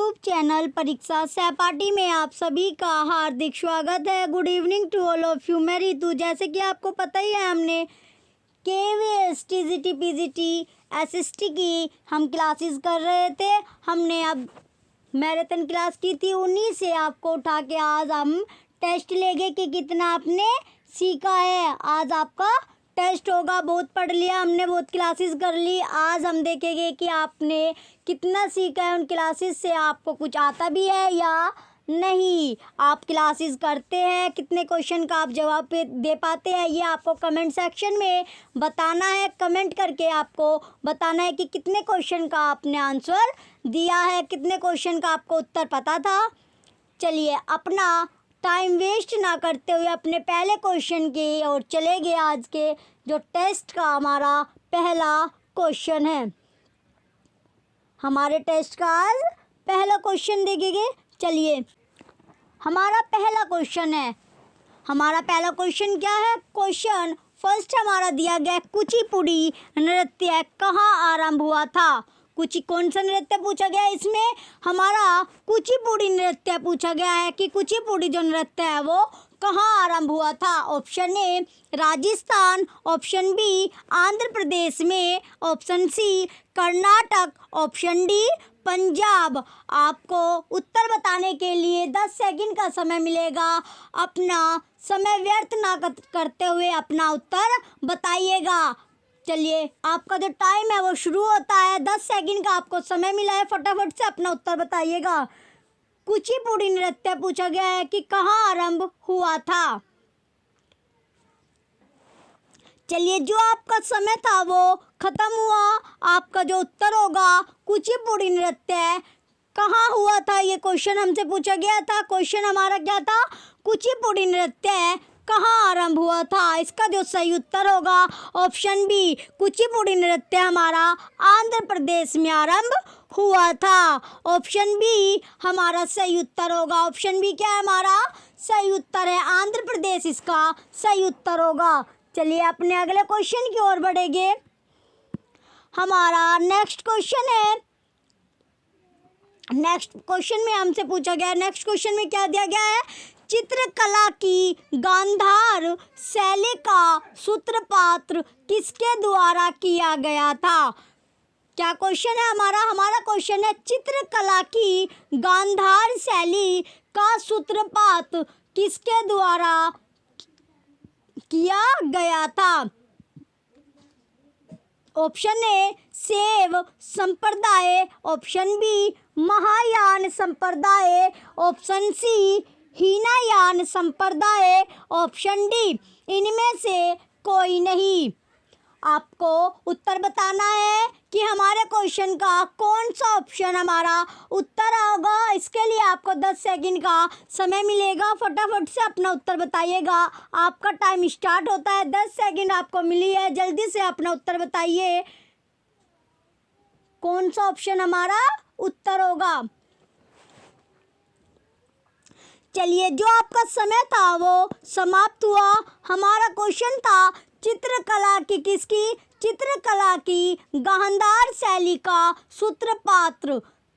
YouTube channel परीक्षा सहपाठी में आप सभी का हार्दिक स्वागत है। Good evening to all of you. मैं रितु। जैसे कि आपको पता ही है, हमने KVS TGT PGT SST की हम क्लासेस कर रहे थे। हमने अब मैराथन क्लास की थी, उन्हीं से आपको उठा के आज हम टेस्ट लेंगे कि कितना आपने सीखा है। आज आपका टेस्ट होगा। बहुत पढ़ लिया हमने, बहुत क्लासेस कर ली। आज हम देखेंगे कि आपने कितना सीखा है उन क्लासेस से, आपको कुछ आता भी है या नहीं। आप क्लासेस करते हैं, कितने क्वेश्चन का आप जवाब दे पाते हैं, ये आपको कमेंट सेक्शन में बताना है। कमेंट करके आपको बताना है कि कितने क्वेश्चन का आपने आंसर दिया है, कितने क्वेश्चन का आपको उत्तर पता था। चलिए, अपना टाइम वेस्ट ना करते हुए अपने पहले क्वेश्चन के और चले गए। आज के जो टेस्ट का हमारा पहला क्वेश्चन है, हमारे टेस्ट का आज पहला क्वेश्चन देखेंगे। चलिए, हमारा पहला क्वेश्चन है। हमारा पहला क्वेश्चन क्या है? क्वेश्चन फर्स्ट हमारा दिया गया, कुचिपुड़ी नृत्य कहाँ आरंभ हुआ था। कौन सा नृत्य पूछा गया है इसमें? हमारा कुचिपुड़ी नृत्य पूछा गया है कि कुचिपुड़ी जो नृत्य है वो कहाँ आरंभ हुआ था। Option A Rajasthan, option B Andhra Pradesh में, option C Karnataka, option D Punjab. आपको उत्तर बताने के लिए 10 सेकंड का समय मिलेगा। अपना समय व्यर्थ ना करते हुए अपना उत्तर बताइएगा। चलिए, आपका जो टाइम है वो शुरू होता है। 10 सेकंड का आपको समय मिला है, फटाफट से अपना उत्तर बताइएगा। कुचिपुड़ी नृत्य पूछा गया है कि कहाँ आरंभ हुआ था। चलिए, जो आपका समय था वो खत्म हुआ। आपका जो उत्तर होगा, कुचिपुड़ी नृत्य कहाँ हुआ था, ये क्वेश्चन हमसे पूछा गया था। क्वेश्चन हमारा क्या था? कुचिपुड़ी नृत्य कहाँ आरंभ हुआ था। इसका जो सही उत्तर होगा ऑप्शन बी, कुचिपुड़ी नृत्य हमारा आंध्र प्रदेश में आरंभ हुआ था। ऑप्शन बी हमारा सही उत्तर होगा। ऑप्शन बी क्या है? हमारा सही उत्तर है, आंध्र प्रदेश इसका सही उत्तर होगा। चलिए, अपने अगले क्वेश्चन की ओर बढ़ेंगे। हमारा नेक्स्ट क्वेश्चन है। नेक्स्ट क्वेश्चन में हमसे पूछा गया है, नेक्स्ट क्वेश्चन में क्या दिया गया है? चित्रकला की गांधार शैली का सूत्रपात किसके द्वारा किया गया था। क्या क्वेश्चन है हमारा? हमारा क्वेश्चन है, चित्रकला की गांधार शैली का सूत्रपात किसके द्वारा किया गया था। ऑप्शन ए शैव संप्रदाय, ऑप्शन बी महायान संप्रदाय, ऑप्शन सी हीनयान संप्रदाय, ऑप्शन डी इनमें से कोई नहीं। आपको उत्तर बताना है कि हमारे क्वेश्चन का कौन सा ऑप्शन हमारा उत्तर होगा। इसके लिए आपको 10 सेकंड का समय मिलेगा, फटाफट से अपना उत्तर बताइएगा। आपका टाइम स्टार्ट होता है। 10 सेकंड आपको मिली है, जल्दी से अपना उत्तर बताइए। कौन सा ऑप्शन हमारा उत्तर होगा? चलिए, जो आपका समय था वो समाप्त हुआ। हमारा क्वेश्चन था चित्रकला की किसकी? चित्रकला की गांधार शैली का सूत्रपात।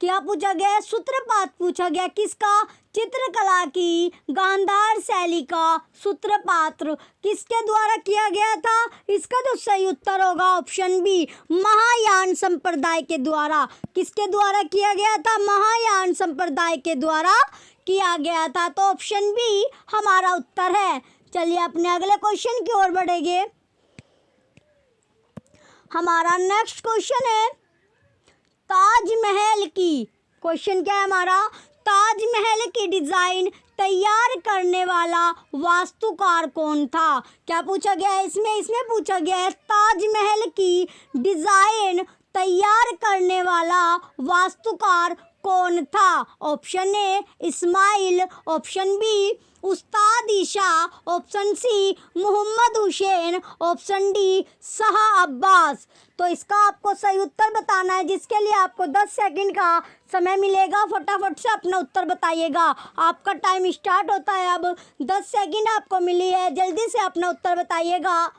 क्या पूछा गया? सूत्रपात पूछा गया। किसका? चित्रकला की गांधार शैली का सूत्रपात किसके द्वारा किया गया था। इसका जो सही उत्तर होगा ऑप्शन बी, महायान संप्रदाय के द्वारा। किसके द्वारा किया गया था? महायान संप्रदाय के द्वारा किया गया था। तो ऑप्शन बी हमारा उत्तर है। चलिए, अपने अगले क्वेश्चन की ओर बढ़ेंगे। हमारा नेक्स्ट क्वेश्चन है, ताजमहल की, क्वेश्चन क्या है हमारा? ताजमहल की डिजाइन तैयार करने वाला वास्तुकार कौन था। क्या पूछा गया है इसमें पूछा गया है, ताजमहल की डिजाइन तैयार करने वाला वास्तुकार कौन था। Option A Ismail, option B Ustad Isa, option C Mohammad Hussain, option D Shah Abbas. तो इसका आपको सही उत्तर बताना है, जिसके लिए आपको 10 सेकंड का समय मिलेगा। फटाफट से अपना उत्तर बताइएगा। आपका टाइम स्टार्ट होता है अब। 10 सेकंड आपको मिली है, जल्दी से अपना उत्तर बताइएगा।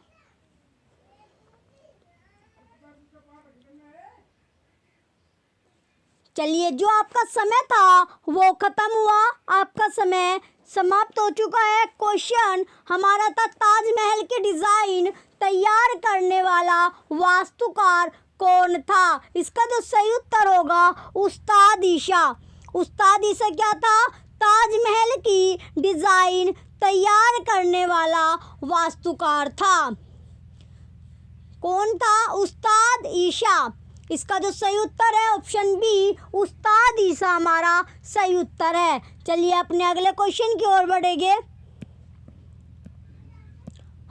चलिए, जो आपका समय था वो खत्म हुआ, आपका समय समाप्त हो चुका है। क्वेश्चन हमारा था ताजमहल के डिज़ाइन तैयार करने वाला वास्तुकार कौन था? इसका जो सही उत्तर होगा उस्ताद ईसा। उस्ताद ईसा क्या था? ताजमहल की डिज़ाइन तैयार करने वाला वास्तुकार था। कौन था? उस्ताद ईसा। इसका जो सही उत्तर है ऑप्शन बी, उस्ताद ईसा हमारा सही उत्तर है। चलिए अपने अगले क्वेश्चन की ओर बढ़ेंगे।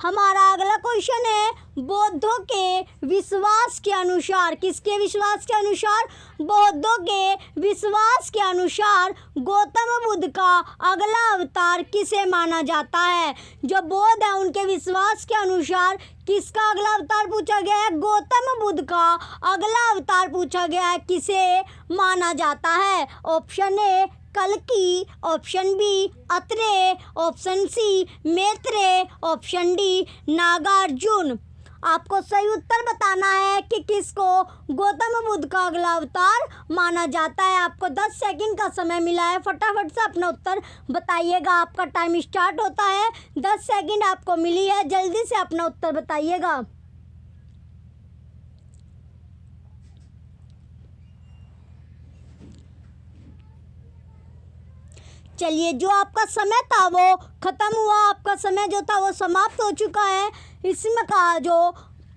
हमारा अगला क्वेश्चन है, बौद्धों के विश्वास के अनुसार, किसके विश्वास के अनुसार? बौद्धों के विश्वास के अनुसार गौतम बुद्ध का अगला अवतार किसे माना जाता है? जो बौद्ध है उनके विश्वास के अनुसार किसका अगला अवतार पूछा गया है? गौतम बुद्ध का अगला अवतार पूछा गया है, किसे माना जाता है? ऑप्शन ए कल्कि, option B Atreya, option C Maitreya, option D Nagarjuna. आपको सही उत्तर बताना है कि किसको गौतम बुद्ध का अगला अवतार माना जाता है। आपको 10 सेकंड का समय मिला है, फटाफट से अपना उत्तर बताइएगा। आपका टाइम स्टार्ट होता है, 10 सेकंड आपको मिली है, जल्दी से अपना उत्तर बताइएगा। चलिए, जो आपका समय था वो खत्म हुआ, आपका समय जो था वो समाप्त हो चुका है। इसमें का जो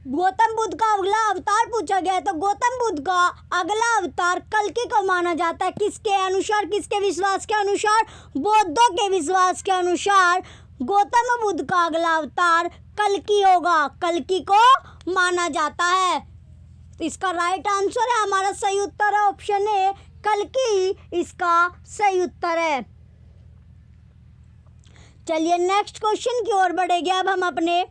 गौतम बुद्ध का अगला अवतार पूछा गया है, तो गौतम बुद्ध का अगला अवतार कल्कि को माना जाता है। किसके अनुसार? किसके विश्वास के अनुसार? बौद्धों के विश्वास के अनुसार गौतम बुद्ध का अगला अवतार कल्कि होगा, कल्कि को माना जाता है। तो इसका राइट आंसर है, हमारा सही उत्तर है ऑप्शन ए कल्कि, इसका सही उत्तर है। चलिए नेक्स्ट क्वेश्चन की ओर बढ़ेंगे अब हम अपने।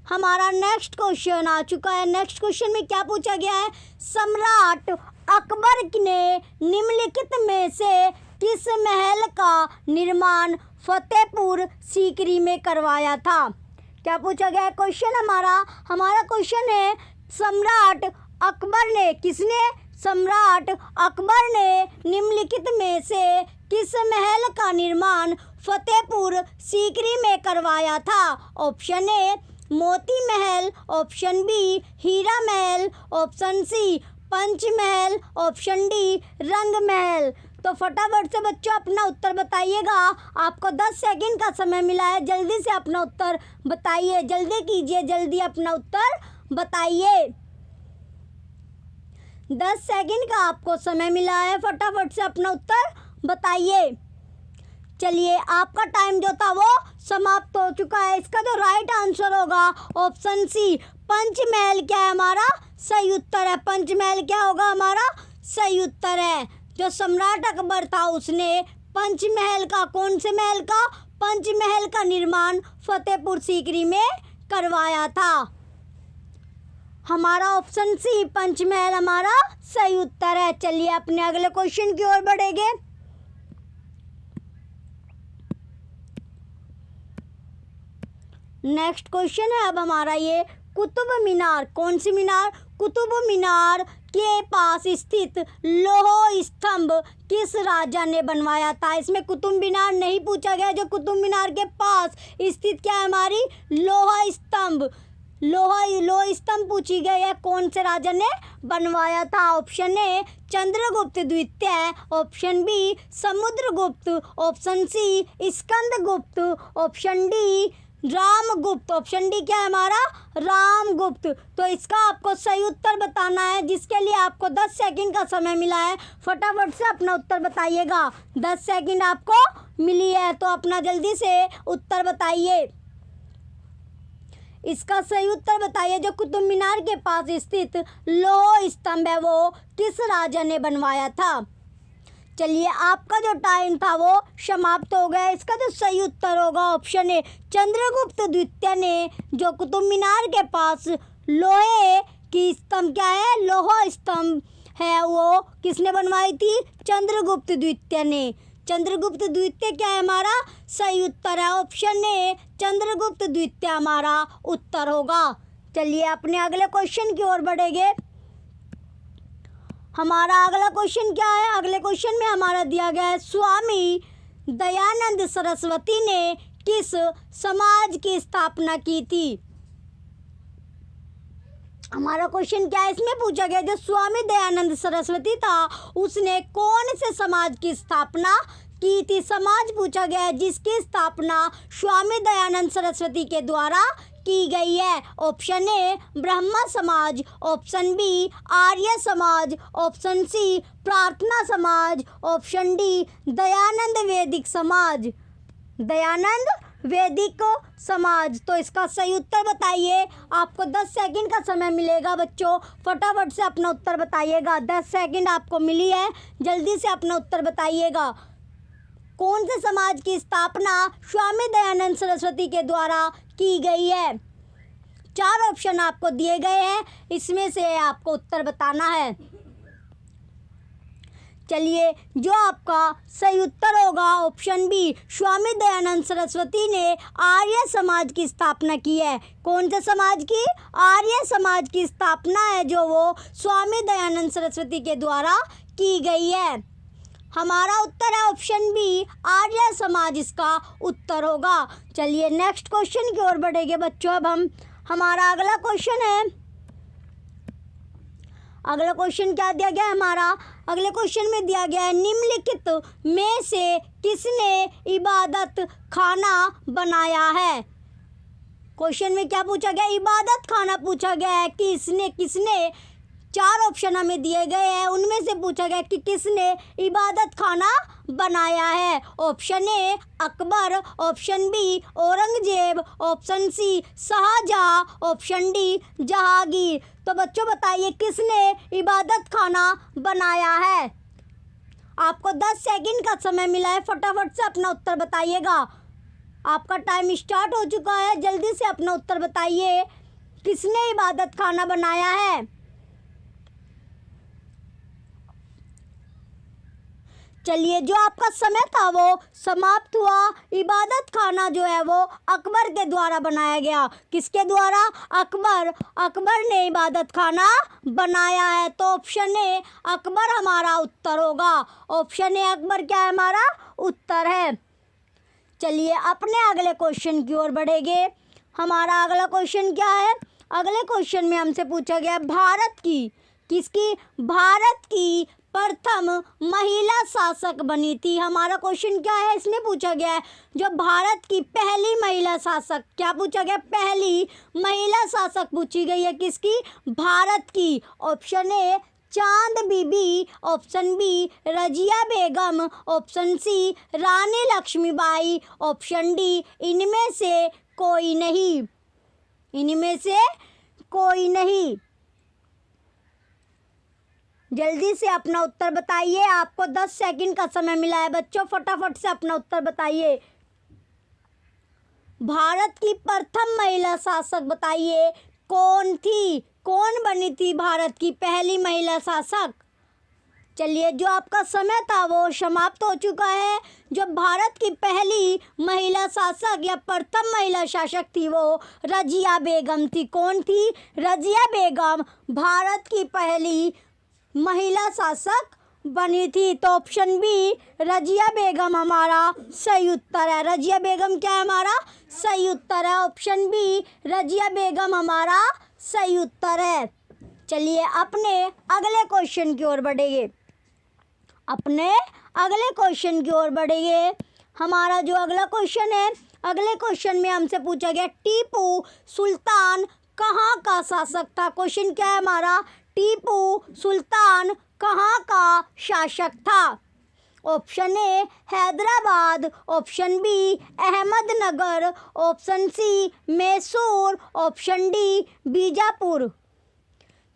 हमारा नेक्स्ट क्वेश्चन आ चुका है। नेक्स्ट क्वेश्चन में क्या पूछा गया है? सम्राट अकबर ने निम्नलिखित में से किस महल का निर्माण फतेहपुर सीकरी में करवाया था? क्या पूछा गया है क्वेश्चन हमारा क्वेश्चन है, सम्राट अकबर ने, किसने? सम्राट अकबर ने निम्नलिखित में से किस महल का निर्माण फतेहपुर सीकरी में करवाया था? ऑप्शन ए मोती महल, ऑप्शन बी हीरा महल, ऑप्शन सी पंच महल, ऑप्शन डी रंग महल। तो फटाफट से बच्चों अपना उत्तर बताइएगा। आपको 10 सेकंड का समय मिला है, जल्दी से अपना उत्तर बताइए, जल्दी कीजिए, जल्दी अपना उत्तर बताइए। 10 सेकंड का आपको समय मिला है, फटाफट से अपना उत्तर बताइए। चलिए, आपका टाइम जो था वो समाप्त हो चुका है। इसका जो राइट आंसर होगा ऑप्शन सी पंचमहल क्या है? हमारा सही उत्तर है। पंचमहल क्या होगा? हमारा सही उत्तर है। जो सम्राट अकबर था उसने पंचमहल का, कौन से महल का? पंचमहल का निर्माण फतेहपुर सीकरी में करवाया था। हमारा ऑप्शन सी पंचमहल हमारा सही उत्तर है। चलिए अपने अगले क्वेश्चन की ओर बढ़ेंगे। नेक्स्ट क्वेश्चन है अब हमारा ये, कुतुब मीनार, कौन सी मीनार? कुतुब मीनार के पास स्थित लौह स्तंभ किस राजा ने बनवाया था? इसमें कुतुब मीनार नहीं पूछा गया, जो कुतुब मीनार के पास स्थित क्या है हमारी? लौह स्तंभ। लौह स्तंभ पूछी गई है, कौन से राजा ने बनवाया था? ऑप्शन ए चंद्रगुप्त द्वितीय, option B Samudragupta, option C Skandagupta, option D Ramagupta. Option D क्या है हमारा? रामगुप्त। तो इसका आपको सही उत्तर बताना है, जिसके लिए आपको 10 सेकंड का समय मिला है। फटाफट से अपना उत्तर बताइएगा। 10 सेकंड आपको मिली है, तो अपना जल्दी से उत्तर बताइए। इसका सही उत्तर बताइए, जो कुतुब मीनार के पास स्थित लौह स्तंभ है वो किस राजा ने बनवाया था? चलिए, आपका जो टाइम था वो समाप्त हो गया। इसका जो सही उत्तर होगा ऑप्शन ए चंद्रगुप्त द्वितीय ने जो कुतुब मीनार के पास लोहे की स्तंभ क्या है? लौह स्तंभ है, वो किसने बनवाई थी? चंद्रगुप्त द्वितीय ने। चंद्रगुप्त द्वितीय क्या है हमारा? सही उत्तर है, ऑप्शन ए चंद्रगुप्त द्वितीय हमारा उत्तर होगा। चलिए अपने अगले क्वेश्चन की ओर बढ़ेंगे। हमारा अगला क्वेश्चन क्या है? अगले क्वेश्चन में हमारा दिया गया है स्वामी दयानंद सरस्वती ने किस समाज की स्थापना की थी? हमारा क्वेश्चन क्या है? इसमें पूछा गया जो स्वामी दयानंद सरस्वती था उसने कौन से समाज की स्थापना की थी? समाज पूछा गया है जिसकी स्थापना स्वामी दयानंद सरस्वती के द्वारा की गई है। ऑप्शन ए ब्रह्म समाज, option B Arya Samaj, option C प्रार्थना समाज, ऑप्शन डी दयानंद वैदिक समाज। दयानंद वैदिक समाज। तो इसका सही उत्तर बताइए। आपको 10 सेकंड का समय मिलेगा बच्चों, फटाफट से अपना उत्तर बताइएगा। 10 सेकंड आपको मिली है, जल्दी से अपना उत्तर बताइएगा। कौन से समाज की स्थापना स्वामी दयानंद सरस्वती के द्वारा की गई है? 4 ऑप्शन आपको दिए गए हैं, इसमें से आपको उत्तर बताना है। चलिए, जो आपका सही उत्तर होगा ऑप्शन बी, स्वामी दयानंद सरस्वती ने आर्य समाज की स्थापना की है। कौन से समाज की? आर्य समाज की स्थापना है जो वो स्वामी दयानंद सरस्वती के द्वारा की गई है। हमारा उत्तर है ऑप्शन बी, आर्य समाज इसका उत्तर होगा। चलिए नेक्स्ट क्वेश्चन की ओर बढ़ेंगे बच्चों। अब हम हमारा अगला क्वेश्चन है, अगला क्वेश्चन क्या दिया गया है हमारा? अगले क्वेश्चन में दिया गया है निम्नलिखित में से किसने इबादत खाना बनाया है? क्वेश्चन में क्या पूछा गया? इबादत खाना पूछा गया है कि किसने 4 ऑप्शन हमें दिए गए हैं, उनमें से पूछा गया कि किसने इबादत खाना बनाया है। Option A Akbar, option B Aurangzeb, option C Shahjahan, option D Jahangir. तो बच्चों बताइए किसने इबादत खाना बनाया है? आपको 10 सेकंड का समय मिला है, फटाफट से अपना उत्तर बताइएगा। आपका टाइम स्टार्ट हो चुका है, जल्दी से अपना उत्तर बताइए। किसने इबादत खाना बनाया है? चलिए, जो आपका समय था वो समाप्त हुआ। इबादत खाना जो है वो अकबर के द्वारा बनाया गया। किसके द्वारा? अकबर ने इबादत खाना बनाया है। तो ऑप्शन ए अकबर हमारा उत्तर होगा। ऑप्शन ए अकबर क्या है? हमारा उत्तर है। चलिए अपने अगले क्वेश्चन की ओर बढ़ेंगे। हमारा अगला क्वेश्चन क्या है? अगले क्वेश्चन में हमसे पूछा गया भारत की प्रथम महिला शासक बनी थी। हमारा क्वेश्चन क्या है? इसमें पूछा गया है जो भारत की पहली महिला शासक, क्या पूछा गया? पहली महिला शासक पूछी गई है किसकी? भारत की। ऑप्शन ए चांद बीबी, ऑप्शन बी रजिया बेगम, ऑप्शन सी रानी लक्ष्मीबाई, ऑप्शन डी इनमें से कोई नहीं। इनमें से कोई नहीं। जल्दी से अपना उत्तर बताइए। आपको 10 सेकंड का समय मिला है बच्चों, फटाफट से अपना उत्तर बताइए। भारत की प्रथम महिला शासक बताइए कौन थी? कौन बनी थी भारत की पहली महिला शासक? चलिए, जो आपका समय था वो समाप्त हो चुका है। जो भारत की पहली महिला शासक या प्रथम महिला शासक थी वो रजिया बेगम थी। कौन थी? रजिया बेगम भारत की पहली महिला शासक बनी थी। तो ऑप्शन बी रजिया बेगम हमारा सही उत्तर है। रजिया बेगम क्या है? हमारा सही उत्तर है। ऑप्शन बी रजिया बेगम हमारा सही उत्तर है। चलिए अपने अगले क्वेश्चन की ओर बढ़ेंगे। हमारा जो अगला क्वेश्चन है, अगले क्वेश्चन में हमसे पूछा गया टीपू सुल्तान कहाँ का शासक था? क्वेश्चन क्या है हमारा? टीपू सुल्तान कहाँ का शासक था? Option A Hyderabad, option B Ahmednagar, option C Mysore, option D Bijapur.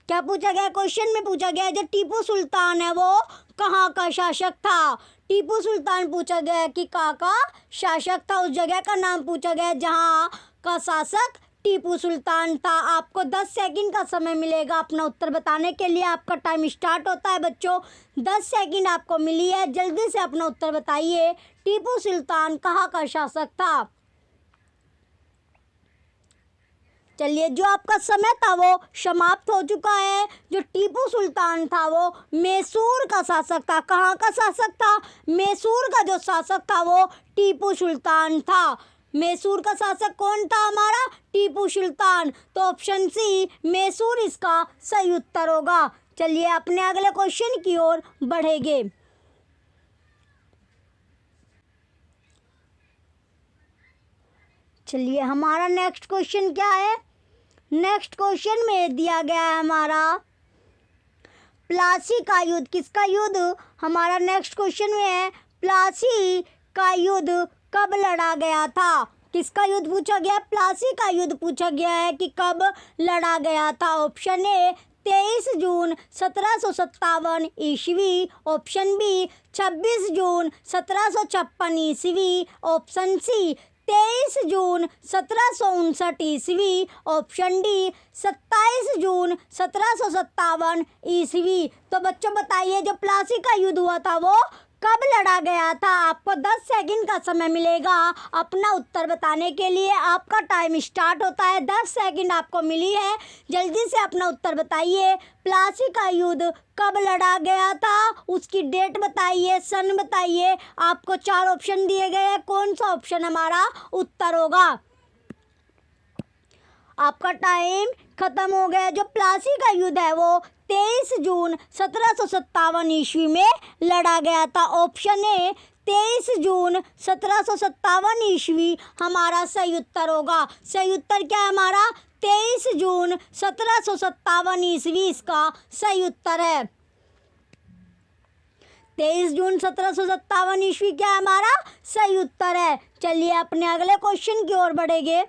क्या पूछा गया? क्वेश्चन में पूछा गया जो टीपू सुल्तान है वो कहाँ का शासक था? टीपू सुल्तान पूछा गया कि कहाँ का शासक था, उस जगह का नाम पूछा गया जहाँ का शासक टीपू सुल्तान था। आपको 10 सेकंड का समय मिलेगा अपना उत्तर बताने के लिए। आपका टाइम स्टार्ट होता है बच्चों। 10 सेकंड आपको मिली है, जल्दी से अपना उत्तर बताइए। टीपू सुल्तान कहाँ का शासक था? चलिए, जो आपका समय था वो समाप्त हो चुका है। जो टीपू सुल्तान था वो मैसूर का शासक था। कहाँ का शासक था? मैसूर का जो शासक था वो टीपू सुल्तान था। मैसूर का शासक कौन था हमारा? टीपू सुल्तान। तो ऑप्शन सी मैसूर इसका सही उत्तर होगा। चलिए अपने अगले क्वेश्चन की ओर बढ़ेंगे। चलिए हमारा नेक्स्ट क्वेश्चन क्या है? नेक्स्ट क्वेश्चन में दिया गया है हमारा प्लासी का युद्ध। किसका युद्ध? हमारा नेक्स्ट क्वेश्चन में है प्लासी का युद्ध कब लड़ा गया था? किसका युद्ध पूछा गया? प्लासी का युद्ध पूछा गया है कि कब लड़ा गया था। ऑप्शन ए 23 जून 1757 ईस्वी। ऑप्शन बी 26 जून 1756 ईस्वी। ऑप्शन सी 23 जून 1759 ईस्वी। ऑप्शन डी 27 जून 1757 ईस्वी। तो बच्चों बताइए, जो प्लासी का युद्ध हुआ था वो कब लड़ा गया था? आपको 10 सेकंड का समय मिलेगा अपना उत्तर बताने के लिए। आपका टाइम स्टार्ट होता है। 10 सेकंड आपको मिली है, जल्दी से अपना उत्तर बताइए। प्लासी का युद्ध कब लड़ा गया था? उसकी डेट बताइए, सन बताइए। आपको 4 ऑप्शन दिए गए हैं, कौन सा ऑप्शन हमारा उत्तर होगा? आपका टाइम खत्म हो गया। जो प्लासी का युद्ध है वो 23 जून 1757 ईस्वी में लड़ा गया था। ऑप्शन ए 23 जून 1757 ईस्वी हमारा सही उत्तर होगा। सही उत्तर क्या है हमारा? 23 जून 1757 ईस्वी इसका सही उत्तर है। 23 जून 1757 ईस्वी क्या है हमारा? सही उत्तर है। चलिए अपने अगले क्वेश्चन की ओर बढ़ेंगे।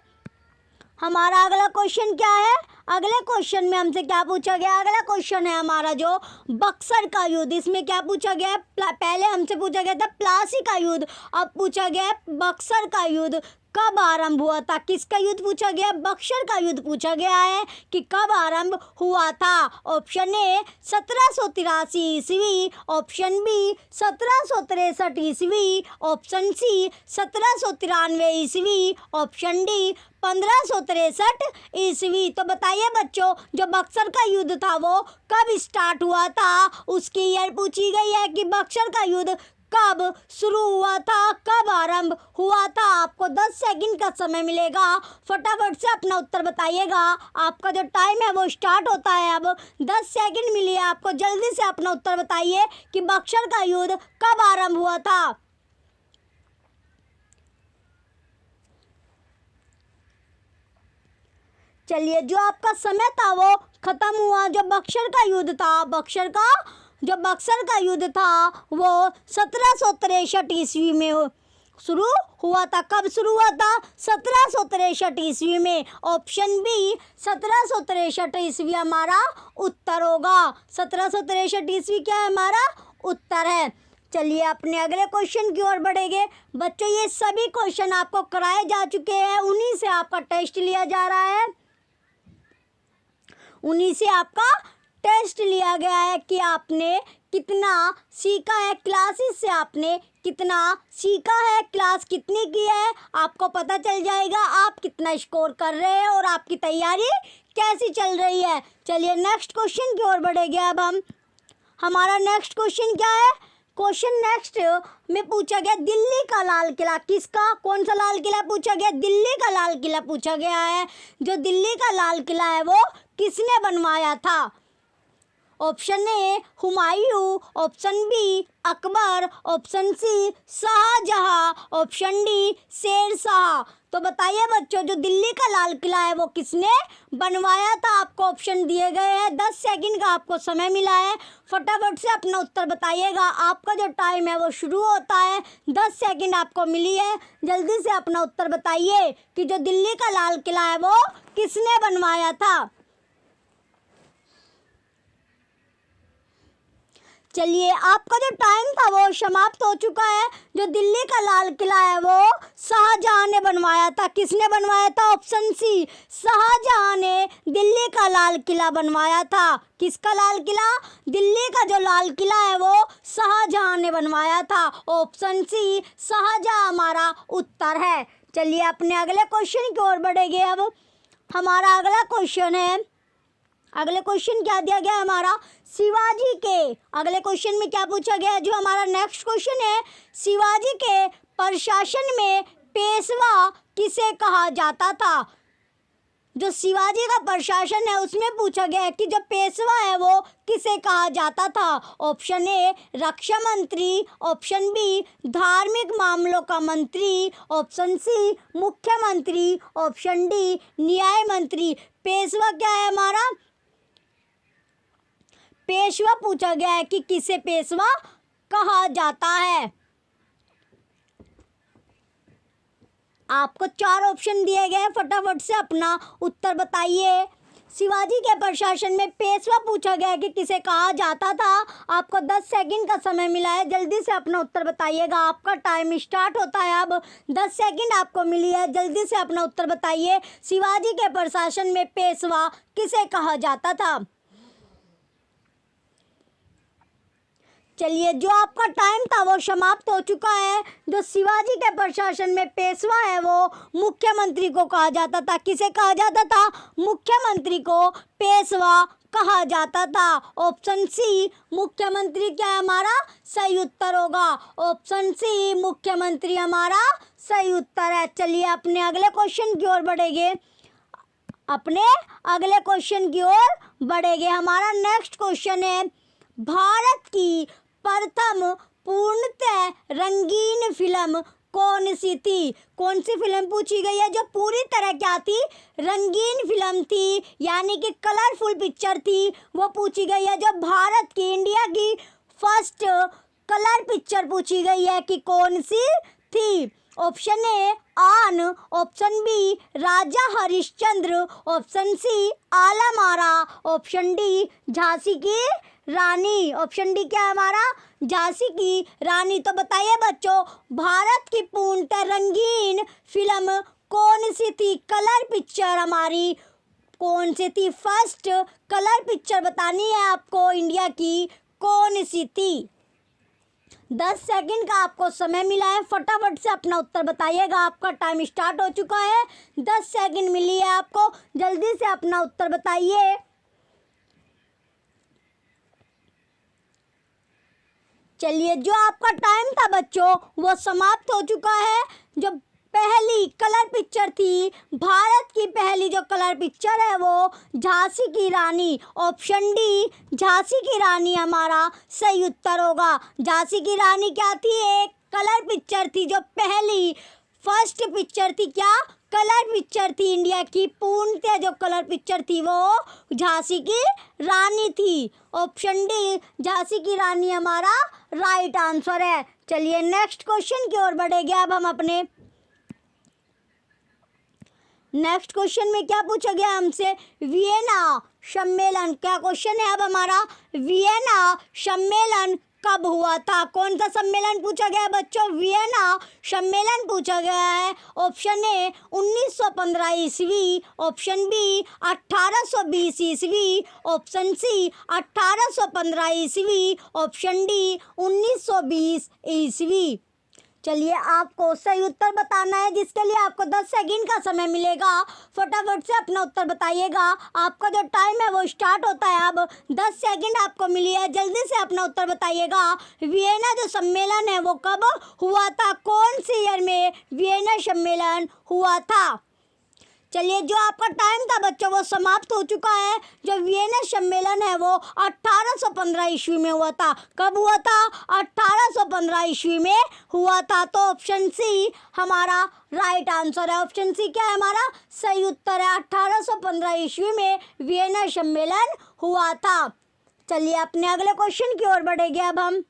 हमारा अगला क्वेश्चन क्या है? अगले क्वेश्चन में हमसे क्या पूछा गया? अगला क्वेश्चन है हमारा जो बक्सर का युद्ध। इसमें क्या पूछा गया है? पहले हमसे पूछा गया था प्लासी का युद्ध, अब पूछा गया है बक्सर का युद्ध कब आरंभ हुआ था। किसका युद्ध पूछा गया? बक्सर का युद्ध पूछा गया है कि कब आरंभ हुआ था। ऑप्शन ए 1783 ईस्वी। ऑप्शन बी 1763 ईस्वी। ऑप्शन सी 1793 ईस्वी। ऑप्शन डी 1563 ईस्वी। तो बताइए बच्चों, जो बक्सर का युद्ध था वो कब स्टार्ट हुआ था? उसकी ईयर पूछी गई है कि बक्सर का युद्ध कब शुरू हुआ था, कब आरंभ हुआ था। आपको 10 सेकंड का समय मिलेगा, फटाफट से अपना उत्तर बताइएगा। आपका जो टाइम है वो स्टार्ट होता है। अब 10 सेकंड मिली है आपको, जल्दी से अपना उत्तर बताइए कि बक्सर का युद्ध कब आरंभ हुआ था। चलिए, जो आपका समय था वो खत्म हुआ। जो बक्सर का युद्ध था, बक्सर का युद्ध था वो 1763 ईस्वी में शुरू हुआ था। कब शुरू हुआ था? 1763 ईस्वी में। ऑप्शन बी 1763 ईस्वी हमारा उत्तर होगा। 1763 ईस्वी क्या है हमारा उत्तर है। चलिए अपने अगले क्वेश्चन की ओर बढ़ेंगे। बच्चों, ये सभी क्वेश्चन आपको कराए जा चुके हैं, उन्हीं से आपका टेस्ट लिया जा रहा है। उन्हीं से आपका टेस्ट लिया गया है कि आपने कितना सीखा है, क्लासेस से आपने कितना सीखा है, क्लास कितनी की है, आपको पता चल जाएगा आप कितना स्कोर कर रहे हैं और आपकी तैयारी कैसी चल रही है। चलिए नेक्स्ट क्वेश्चन की ओर बढ़ेंगे। अब हम हमारा नेक्स्ट क्वेश्चन क्या है? क्वेश्चन नेक्स्ट में पूछा गया दिल्ली का लाल किला किसका? कौन सा लाल किला पूछा गया? दिल्ली का लाल किला पूछा गया है। जो दिल्ली का लाल किला है वो किसने बनवाया था? Option A Humayun. Option B Akbar. Option C Shahjahan. Option D Sher Shah. तो बताइए बच्चों, जो दिल्ली का लाल किला है वो किसने बनवाया था? आपको ऑप्शन दिए गए हैं, 10 सेकंड का आपको समय मिला है, फटाफट से अपना उत्तर बताइएगा। आपका जो टाइम है वो शुरू होता है, 10 सेकंड आपको मिली है, जल्दी से अपना उत्तर बताइए कि जो दिल्ली का लाल किला है वो किसने बनवाया था। चलिए, आपका जो टाइम था वो समाप्त हो चुका है। जो दिल्ली का लाल किला है वो शाहजहां ने बनवाया था। किसने बनवाया था? ऑप्शन सी शाहजहां ने दिल्ली का लाल किला बनवाया था। किसका लाल किला? दिल्ली का जो लाल किला है वो शाहजहां ने बनवाया था। ऑप्शन सी शाहजहां हमारा उत्तर है। चलिए अपने अगले क्वेश्चन की ओर बढ़ेंगे। अब हमारा अगला क्वेश्चन है, अगले क्वेश्चन क्या दिया गया हमारा, शिवाजी के, अगले क्वेश्चन में क्या पूछा गया है, जो हमारा नेक्स्ट क्वेश्चन है, शिवाजी के प्रशासन में पेशवा किसे कहा जाता था। जो शिवाजी का प्रशासन है उसमें पूछा गया है कि जो पेशवा है वो किसे कहा जाता था। ऑप्शन ए रक्षा मंत्री, ऑप्शन बी धार्मिक मामलों का मंत्री, ऑप्शन सी मुख्यमंत्री, ऑप्शन डी न्याय मंत्री। पेशवा क्या है हमारा, पेशवा पूछा गया है कि किसे पेशवा कहा जाता है। आपको 4 ऑप्शन दिए गए, फटाफट से अपना उत्तर बताइए। शिवाजी के प्रशासन में पेशवा पूछा गया है कि किसे कहा जाता था। आपको 10 सेकंड का समय मिला है, जल्दी से अपना उत्तर बताइएगा। आपका टाइम स्टार्ट होता है अब। 10 सेकंड आपको मिली है, जल्दी से अपना उत्तर बताइए। शिवाजी के प्रशासन में पेशवा किसे कहा जाता था। चलिए, जो आपका टाइम था वो समाप्त हो चुका है। जो शिवाजी के प्रशासन में पेशवा है वो मुख्यमंत्री को कहा जाता था। किसे कहा जाता था, मुख्यमंत्री को पेशवा कहा जाता था। ऑप्शन सी मुख्यमंत्री क्या है हमारा सही उत्तर होगा। ऑप्शन सी मुख्यमंत्री हमारा सही उत्तर है। चलिए अपने अगले क्वेश्चन की ओर बढ़ेंगे, अपने अगले क्वेश्चन की ओर बढ़ेंगे। हमारा नेक्स्ट क्वेश्चन है, भारत की प्रथम पूर्णतः रंगीन फिल्म कौन सी थी। कौन सी फिल्म पूछी गई है जो पूरी तरह क्या थी, रंगीन फिल्म थी, यानी कि कलरफुल पिक्चर थी, वो पूछी गई है। जो भारत की, इंडिया की फर्स्ट कलर पिक्चर पूछी गई है कि कौन सी थी। ऑप्शन ए आन, ऑप्शन बी राजा Harishchandra, option C Alam Ara, option D Jhansi की रानी। ऑप्शन डी क्या है हमारा, झांसी की रानी। तो बताइए बच्चों, भारत की पूर्णतः रंगीन फिल्म कौन सी थी, कलर पिक्चर हमारी कौन सी थी। फर्स्ट कलर पिक्चर बतानी है आपको, इंडिया की कौन सी थी। 10 सेकंड का आपको समय मिला है, फटाफट से अपना उत्तर बताइएगा। आपका टाइम स्टार्ट हो चुका है, 10 सेकंड मिली है आपको, जल्दी से अपना उत्तर बताइए। चलिए, जो आपका टाइम था बच्चों वो समाप्त हो चुका है। जो पहली कलर पिक्चर थी, भारत की पहली जो कलर पिक्चर है वो झांसी की रानी। ऑप्शन डी झांसी की रानी हमारा सही उत्तर होगा। झांसी की रानी क्या थी, एक कलर पिक्चर थी, जो पहली फर्स्ट पिक्चर थी, क्या कलर पिक्चर थी इंडिया की। पूर्णतः जो कलर पिक्चर थी वो झांसी की रानी थी। ऑप्शन डी झांसी की रानी हमारा राइट आंसर है। चलिए नेक्स्ट क्वेश्चन की ओर बढ़ेंगे अब हम अपने। नेक्स्ट क्वेश्चन में क्या पूछा गया हमसे, वियना सम्मेलन। क्या क्वेश्चन है अब हमारा, वियना सम्मेलन कब हुआ था। कौन सा सम्मेलन पूछा गया है बच्चों, वियना सम्मेलन पूछा गया है। ऑप्शन ए 1915 ईस्वी, ऑप्शन बी 1820 ईस्वी, ऑप्शन सी 1815 ईस्वी, ऑप्शन डी 1920 ईस्वी। चलिए, आपको सही उत्तर बताना है, जिसके लिए आपको 10 सेकंड का समय मिलेगा। फटाफट से अपना उत्तर बताइएगा। आपका जो टाइम है वो स्टार्ट होता है अब। 10 सेकंड आपको मिली है, जल्दी से अपना उत्तर बताइएगा। वियना जो सम्मेलन है वो कब हुआ था, कौन से ईयर में वियना सम्मेलन हुआ था। चलिए, जो आपका टाइम था बच्चों वो समाप्त हो चुका है। जो वियना सम्मेलन है वो 1815 ईस्वी में हुआ था। कब हुआ था, 1815 ईस्वी में हुआ था। तो ऑप्शन सी हमारा राइट आंसर है। ऑप्शन सी क्या है हमारा सही उत्तर है। 1815 ईस्वी में वियना सम्मेलन हुआ था। चलिए अपने अगले क्वेश्चन की ओर बढ़ेंगे अब हम।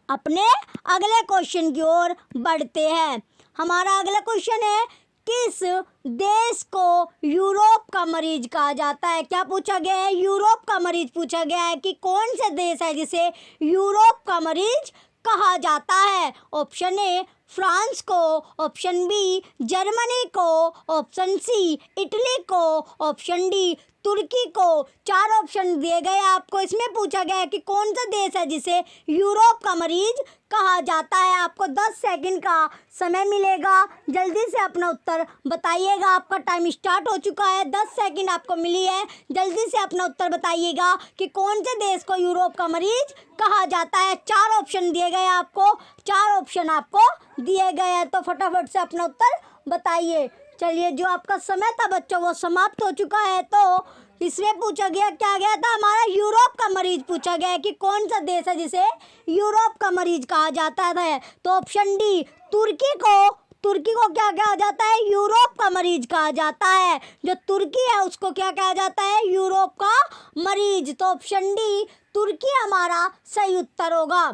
अपने अगले क्वेश्चन की ओर बढ़ते हैं। हमारा अगला क्वेश्चन है, किस देश को यूरोप का मरीज कहा जाता है। क्या पूछा गया है, यूरोप का मरीज पूछा गया है कि कौन से देश है जिसे यूरोप का मरीज कहा जाता है। ऑप्शन ए फ्रांस को, ऑप्शन बी जर्मनी को, ऑप्शन सी इटली को, ऑप्शन डी तुर्की को। 4 ऑप्शन दिए गए आपको। इसमें पूछा गया है कि कौन सा देश है जिसे यूरोप का मरीज कहा जाता है। आपको 10 सेकंड का समय मिलेगा, जल्दी से अपना उत्तर बताइएगा। आपका टाइम स्टार्ट हो चुका है, 10 सेकंड आपको मिली है, जल्दी से अपना उत्तर बताइएगा कि कौन से देश को यूरोप का मरीज कहा जाता है। 4 ऑप्शन दिए गए आपको, 4 ऑप्शन आपको दिए गए हैं, तो फटाफट से अपना उत्तर बताइए। चलिए, जो आपका समय था बच्चों वो समाप्त हो चुका है। तो इसमें पूछा गया, क्या गया था हमारा, यूरोप का मरीज पूछा गया है कि कौन सा देश है जिसे यूरोप का मरीज कहा जाता है। तो ऑप्शन डी, तुर्की को क्या कहा जाता है, यूरोप का मरीज कहा जाता है। जो तुर्की है उसको क्या कहा जाता है, यूरोप का मरीज। तो ऑप्शन डी तुर्की हमारा सही उत्तर होगा।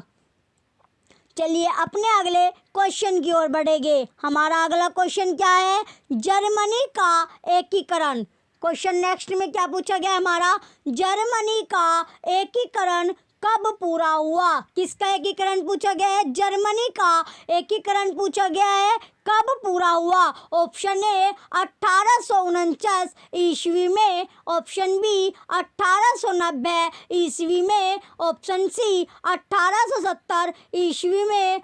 चलिए अपने अगले क्वेश्चन की ओर बढ़ेंगे। हमारा अगला क्वेश्चन क्या है, जर्मनी का एकीकरण। क्वेश्चन नेक्स्ट में क्या पूछा गया हमारा, जर्मनी का एकीकरण कब पूरा हुआ। किसका एकीकरण पूछा गया है, जर्मनी का एकीकरण पूछा गया है, कब पूरा हुआ। ऑप्शन ए 1849 ईस्वी में, ऑप्शन बी 1890 ईस्वी में, ऑप्शन सी 1870 ईस्वी में,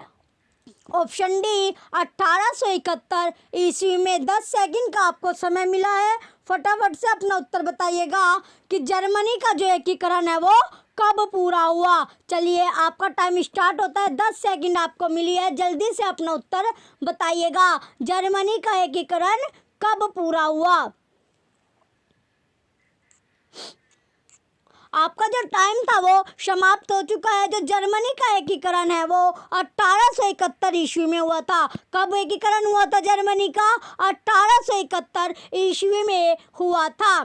ऑप्शन डी 1871 ईस्वी में। 10 सेकंड का आपको समय मिला है, फटाफट से अपना उत्तर बताइएगा कि जर्मनी का जो एकीकरण है वो कब पूरा हुआ। चलिए आपका टाइम स्टार्ट होता है, 10 सेकंड आपको मिली है, जल्दी से अपना उत्तर बताइएगा। जर्मनी का एकीकरण कब पूरा हुआ। आपका जो टाइम था वो समाप्त हो चुका है। जो जर्मनी का एकीकरण है वो 1871 ईस्वी में हुआ था। कब एकीकरण हुआ था जर्मनी का, 1871 ईस्वी में हुआ था।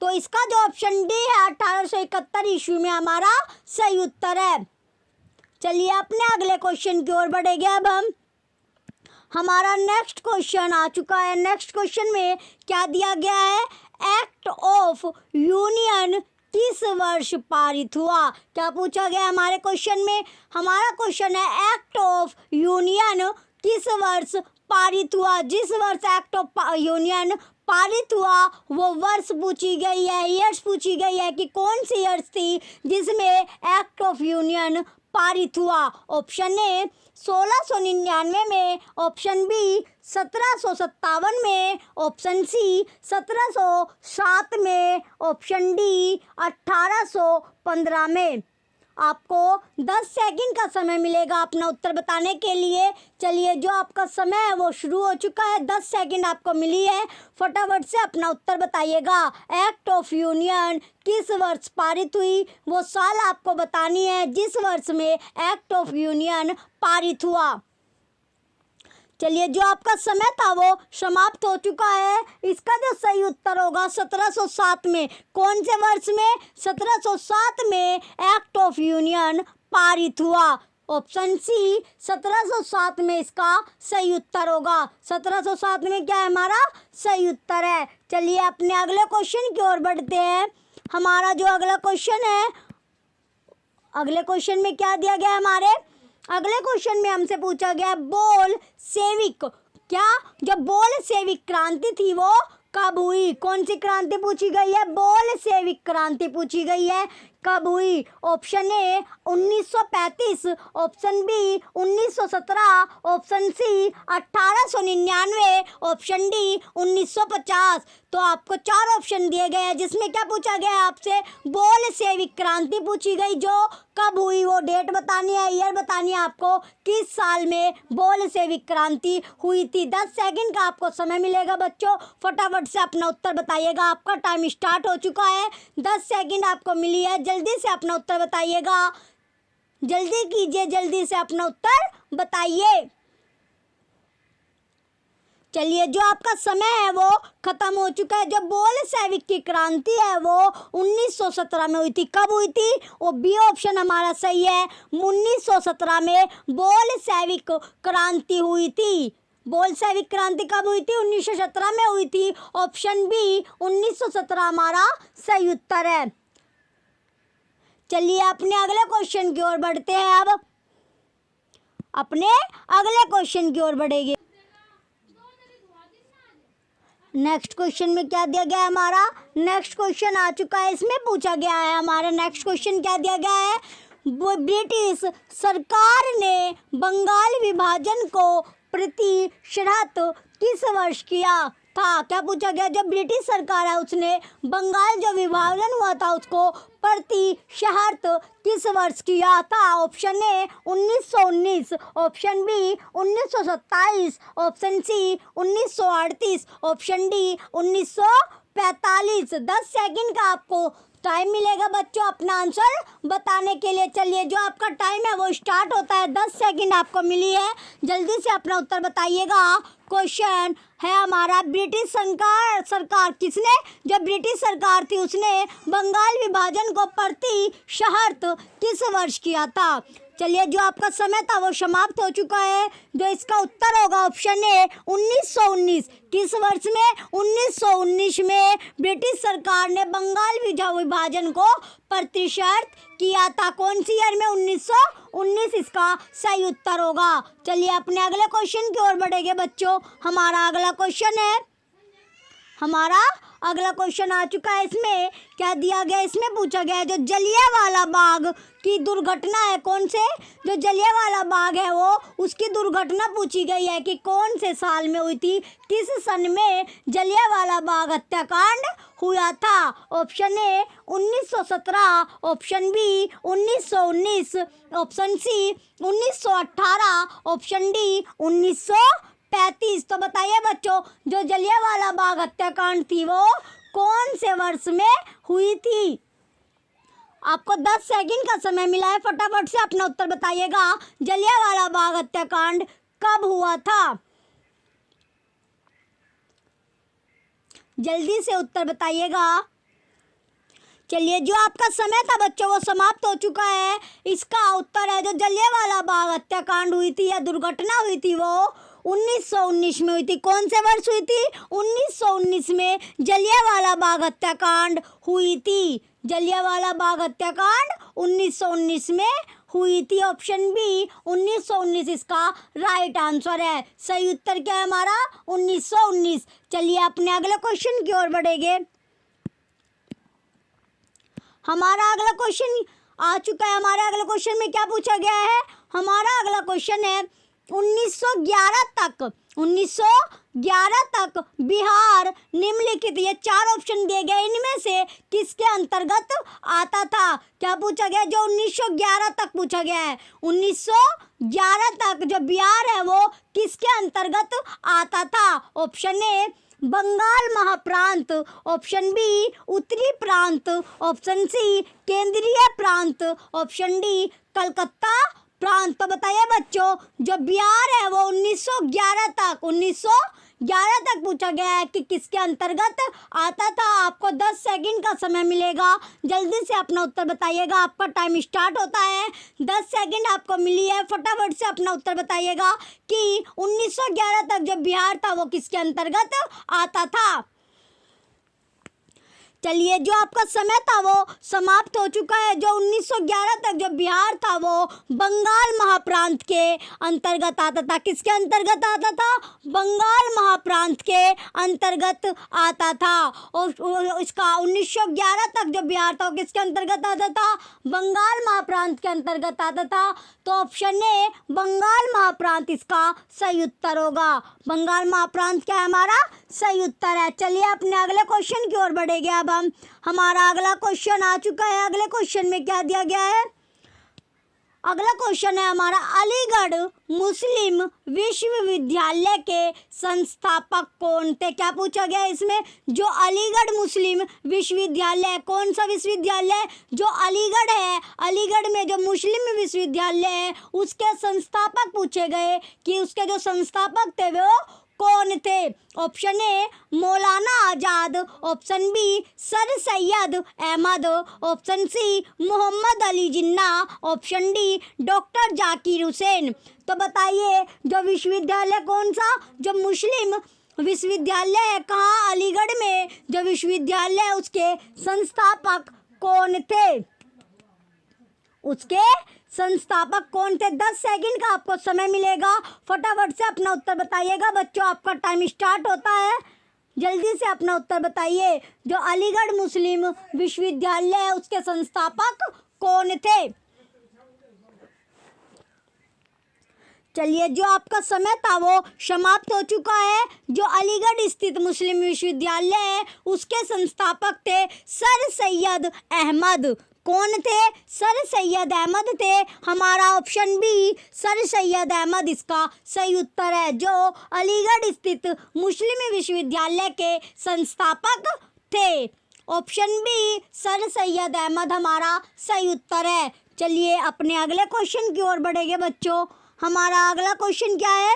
तो इसका जो ऑप्शन डी है 1871 ईस्वी में हमारा सही उत्तर है। चलिए अपने अगले क्वेश्चन की ओर बढ़ेंगे। अब हमारा नेक्स्ट क्वेश्चन आ चुका है। नेक्स्ट क्वेश्चन में क्या दिया गया है, एक्ट ऑफ यूनियन किस वर्ष पारित हुआ। क्या पूछा गया हमारे क्वेश्चन में, हमारा क्वेश्चन है एक्ट ऑफ यूनियन किस वर्ष पारित हुआ। जिस वर्ष एक्ट ऑफ यूनियन पारित हुआ वो वर्ष पूछी गई है, ईयर्स पूछी गई है कि कौन सी ईयर्स थी जिसमें एक्ट ऑफ यूनियन पारित हुआ। ऑप्शन ए 1699 में, ऑप्शन बी 1757 में, ऑप्शन सी 1707 में, ऑप्शन डी 1815 में। आपको 10 सेकंड का समय मिलेगा अपना उत्तर बताने के लिए। चलिए जो आपका समय है वो शुरू हो चुका है, 10 सेकंड आपको मिली है, फटाफट से अपना उत्तर बताइएगा। एक्ट ऑफ यूनियन किस वर्ष पारित हुई, वो साल आपको बतानी है जिस वर्ष में एक्ट ऑफ यूनियन पारित हुआ। चलिए जो आपका समय था वो समाप्त हो चुका है। इसका जो सही उत्तर होगा 1707 में। कौन से वर्ष में, 1707 में एक्ट ऑफ यूनियन पारित हुआ। ऑप्शन सी 1707 में इसका सही उत्तर होगा। 1707 में क्या है हमारा सही उत्तर है। चलिए अपने अगले क्वेश्चन की ओर बढ़ते हैं। हमारा जो अगला क्वेश्चन है, अगले क्वेश्चन में क्या दिया गया है हमारे, अगले क्वेश्चन में हमसे पूछा गया बोल सेविक, क्या जो बोल सेविक क्रांति थी वो कब हुई। कौन सी क्रांति पूछी गई है, बोल सेविक क्रांति पूछी गई है, कब हुई। Option A 1935, option B 1917, option C 1899, option D 1950। तो आपको 4 ऑप्शन दिए गए हैं जिसमें क्या पूछा गया है आपसे, बोल सेविक क्रांति पूछी गई जो कब हुई, वो डेट बतानी है, ईयर बतानी है आपको, किस साल में बोल सेविक क्रांति हुई थी। 10 सेकंड का आपको समय मिलेगा बच्चों, फटाफट से अपना उत्तर बताइएगा। आपका टाइम स्टार्ट हो चुका है, 10 सेकंड आपको मिली है, जल्दी से अपना उत्तर बताइएगा। जल्दी कीजिए, जल्दी से अपना उत्तर बताइए। चलिए जो आपका समय है वो खत्म हो चुका है। जो बोल सेविक की क्रांति है वो 1917 में हुई थी। कब हुई थी, वो बी ऑप्शन हमारा सही है, 1917 में बोल सेविक क्रांति हुई थी। बोल सेविक क्रांति कब हुई थी, 1917 में हुई थी। ऑप्शन बी 1917 हमारा सही उत्तर है। चलिए अपने अगले क्वेश्चन की ओर बढ़ते हैं। अब अपने अगले क्वेश्चन की ओर बढ़ेंगे। नेक्स्ट क्वेश्चन में क्या दिया गया है हमारा, नेक्स्ट क्वेश्चन आ चुका है, इसमें पूछा गया है हमारा नेक्स्ट क्वेश्चन क्या दिया गया है, ब्रिटिश सरकार ने बंगाल विभाजन को प्रतिशत किस वर्ष किया था। क्या पूछा गया, जब ब्रिटिश सरकार है उसने बंगाल जो विभाजन हुआ था उसको प्रतिशत किस वर्ष किया था। Option A 1919, option B 1927, option C 1938, option D 1945। 10 second का आपको टाइम मिलेगा बच्चों अपना आंसर बताने के लिए। चलिए जो आपका टाइम है वो स्टार्ट होता है, 10 सेकंड आपको मिली है, जल्दी से अपना उत्तर बताइएगा। क्वेश्चन है हमारा, ब्रिटिश सरकार किसने, जब ब्रिटिश सरकार थी उसने बंगाल विभाजन को प्रतिशत किस वर्ष किया था। चलिए जो आपका समय था वो समाप्त हो चुका है। जो इसका उत्तर होगा ऑप्शन ए 1919। किस वर्ष में, 1919 में ब्रिटिश सरकार ने बंगाल विभाजन को प्रतिशत किया था। कौन सी ईयर में, 1919 इसका सही उत्तर होगा। चलिए अपने अगले क्वेश्चन की ओर बढ़ेंगे बच्चों। हमारा अगला क्वेश्चन आ चुका है। इसमें क्या दिया गया, इसमें पूछा गया है जो जलियांवाला बाग की दुर्घटना है, कौन से, जो जलियांवाला बाग है वो उसकी दुर्घटना पूछी गई है कि कौन से साल में हुई थी, किस सन में जलियांवाला बाग हत्याकांड हुआ था। Option A 1917, option B 1919, option C 1918, option D 1935। तो बताइए बच्चों जो जलियांवाला बाग हत्याकांड थी वो कौन से वर्ष में हुई थी। आपको 10 सेकंड का समय मिला है, फटाफट से अपना उत्तर बताइएगा। जलियांवाला बाग हत्याकांड कब हुआ था, जल्दी से उत्तर बताइएगा। चलिए जो आपका समय था बच्चों वो समाप्त हो चुका है। इसका उत्तर है जो जलियांवाला बाग हत्याकांड हुई थी या दुर्घटना हुई थी वो 1919 में हुई थी। कौन से वर्ष हुई थी, 1919 में जलियांवाला बाग हत्याकांड हुई थी। जलियांवाला बाग हत्याकांड 1919 में हुई थी। ऑप्शन बी 1919 इसका राइट आंसर है। सही उत्तर क्या है हमारा, 1919। चलिए अपने अगले क्वेश्चन की ओर बढ़ेंगे। हमारा अगला क्वेश्चन आ चुका है। हमारे अगले क्वेश्चन में क्या पूछा गया है, हमारा अगला क्वेश्चन है 1911 तक बिहार निम्नलिखित, ये 4 ऑप्शन दिए गए, इनमें से किसके अंतर्गत आता था। क्या पूछा गया, जो 1911 तक पूछा गया है, 1911 तक जो बिहार है वो किसके अंतर्गत आता था। ऑप्शन ए बंगाल महाप्रांत, ऑप्शन बी उत्तरी प्रांत, ऑप्शन सी केंद्रीय प्रांत, ऑप्शन डी कलकत्ता प्रांत। तो बताइए बच्चों जो बिहार है वो 1911 तक पूछा गया है कि किसके अंतर्गत आता था। आपको 10 सेकंड का समय मिलेगा, जल्दी से अपना उत्तर बताइएगा। आपका टाइम स्टार्ट होता है, 10 सेकंड आपको मिली है, फटाफट से अपना उत्तर बताइएगा कि 1911 तक जो बिहार था वो किसके अंतर्गत आता था। चलिए जो आपका समय था वो समाप्त हो चुका है। जो 1911 तक जो बिहार था वो बंगाल महाप्रांत के अंतर्गत आता था। किसके अंतर्गत आता था, बंगाल महाप्रांत के अंतर्गत आता था। और इसका 1911 तक जो बिहार था वो किसके अंतर्गत आता था, बंगाल महाप्रांत के अंतर्गत आता था। तो ऑप्शन ए बंगाल महाप्रांत इसका सही उत्तर होगा। बंगाल महाप्रांत क्या है हमारा सही उत्तर है। चलिए अपने अगले क्वेश्चन की ओर बढ़ेंगे। अब हमारा अगला क्वेश्चन आ चुका है। अगले क्वेश्चन में क्या दिया गया है, अगला क्वेश्चन है हमारा अलीगढ़ मुस्लिम विश्वविद्यालय के संस्थापक कौन थे। क्या पूछा गया है इसमें, जो अलीगढ़ मुस्लिम विश्वविद्यालय, कौन सा विश्वविद्यालय, जो अलीगढ़ है, अलीगढ़ में जो मुस्लिम विश्वविद्यालय है उसके संस्थापक पूछे गए कि उसके जो संस्थापक थे वो कौन थे। Option A Maulana Azad, option B sir Syed Ahmad, option C Mohammad Ali Jinnah, option D doctor Zakir Hussain. तो बताइए जो विश्वविद्यालय कौन सा, जो मुस्लिम विश्वविद्यालय है कहाँ, अलीगढ़ में जो विश्वविद्यालय है उसके संस्थापक कौन थे, उसके संस्थापक कौन थे। 10 सेकंड का आपको समय मिलेगा, फटाफट से अपना उत्तर बताइएगा बच्चों। आपका टाइम स्टार्ट होता है, जल्दी से अपना उत्तर बताइए। जो अलीगढ़ मुस्लिम विश्वविद्यालय है उसके संस्थापक कौन थे? चलिए, जो आपका समय था वो समाप्त हो चुका है। जो अलीगढ़ स्थित मुस्लिम विश्वविद्यालय है उसके संस्थापक थे सर सैयद अहमद। कौन थे? सर सैयद अहमद थे। हमारा option B sir Syed Ahmad इसका सही उत्तर है। जो अलीगढ़ स्थित मुस्लिम विश्वविद्यालय के संस्थापक थे। Option B sir Syed Ahmad हमारा सही उत्तर है। चलिए अपने अगले क्वेश्चन की ओर बढ़ेंगे बच्चों। हमारा अगला क्वेश्चन क्या है?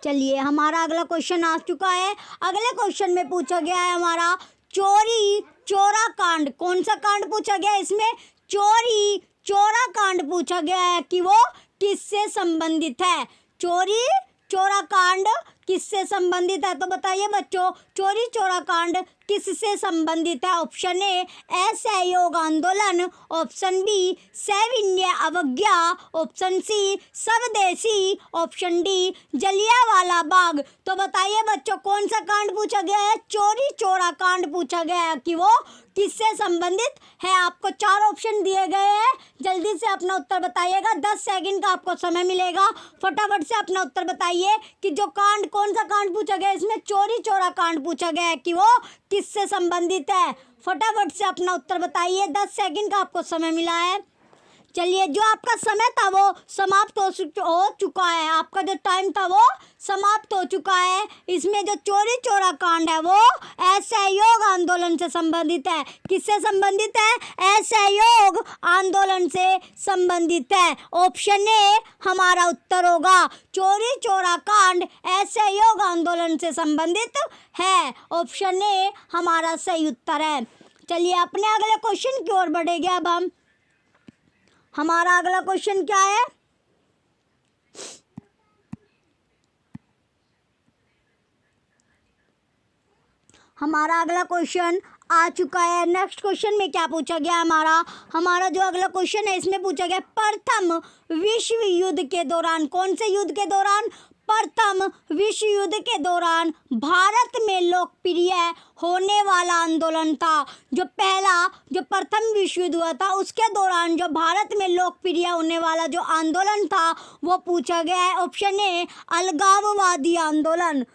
चलिए, हमारा अगला क्वेश्चन आ चुका है। अगले क्वेश्चन में पूछा गया है हमारा चोरी चोरा कांड। कौन सा कांड पूछा गया है इसमें? चोरी चोरा कांड पूछा गया है कि वो किससे संबंधित है। चोरी चोरा कांड किससे संबंधित है? तो बताइए बच्चों, चोरी चोरा कांड किससे संबंधित है? ऑप्शन ए असहयोग आंदोलन, ऑप्शन बी सविनय अवज्ञा, ऑप्शन सी स्वदेशी, ऑप्शन डी जलियांवाला बाग। तो बताइए बच्चों, कौन सा कांड पूछा गया है? चोरी चोरा कांड पूछा गया है कि वो किससे संबंधित है। आपको 4 ऑप्शन दिए गए हैं। जल्दी से अपना उत्तर बताइएगा। 10 सेकंड का आपको समय मिलेगा। फटाफट से अपना उत्तर बताइए कि जो कांड, कौन सा कांड पूछा गया है इसमें? चोरी चोरा कांड पूछा गया है कि वो किससे संबंधित है। फटाफट से अपना उत्तर बताइए। 10 सेकंड का आपको समय मिला है। चलिए, जो आपका समय था वो समाप्त हो चुका है। आपका जो टाइम था वो समाप्त हो चुका है। इसमें जो चोरी चोरा कांड है वो असहयोग आंदोलन से संबंधित है। किससे संबंधित है? असहयोग आंदोलन से संबंधित है। ऑप्शन ए हमारा उत्तर होगा। चोरी चोरा कांड असहयोग आंदोलन से संबंधित है। ऑप्शन ए हमारा सही उत्तर है। चलिए अपने अगले क्वेश्चन की ओर बढ़ेंगे अब हम। हमारा अगला क्वेश्चन क्या है? हमारा अगला क्वेश्चन आ चुका है। नेक्स्ट क्वेश्चन में क्या पूछा गया हमारा जो अगला क्वेश्चन है इसमें पूछा गया प्रथम विश्व युद्ध के दौरान। कौन से युद्ध के दौरान? प्रथम विश्व युद्ध के दौरान भारत में लोकप्रिय होने वाला आंदोलन था। जो प्रथम विश्व युद्ध हुआ था उसके दौरान जो भारत में लोकप्रिय होने वाला जो आंदोलन था वो पूछा गया है। ऑप्शन ए अलगाववादी आंदोलन,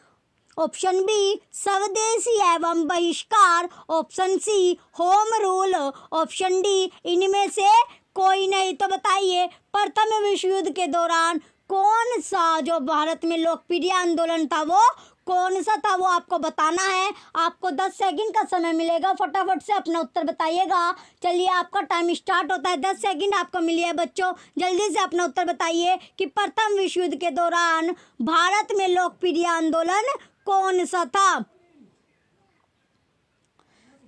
ऑप्शन बी स्वदेशी एवं बहिष्कार, option C home rule, option D इनमें से कोई नहीं। तो बताइए प्रथम विश्व युद्ध के दौरान कौन सा जो भारत में लोकप्रिय आंदोलन था वो कौन सा था, वो आपको बताना है। आपको 10 सेकंड का समय मिलेगा। फटाफट से अपना उत्तर बताइएगा। चलिए आपका टाइम स्टार्ट होता है। 10 सेकंड आपको मिली है बच्चों। जल्दी से अपना उत्तर बताइए कि प्रथम विश्व युद्ध के दौरान भारत में लोकप्रिय आंदोलन कौन सा था।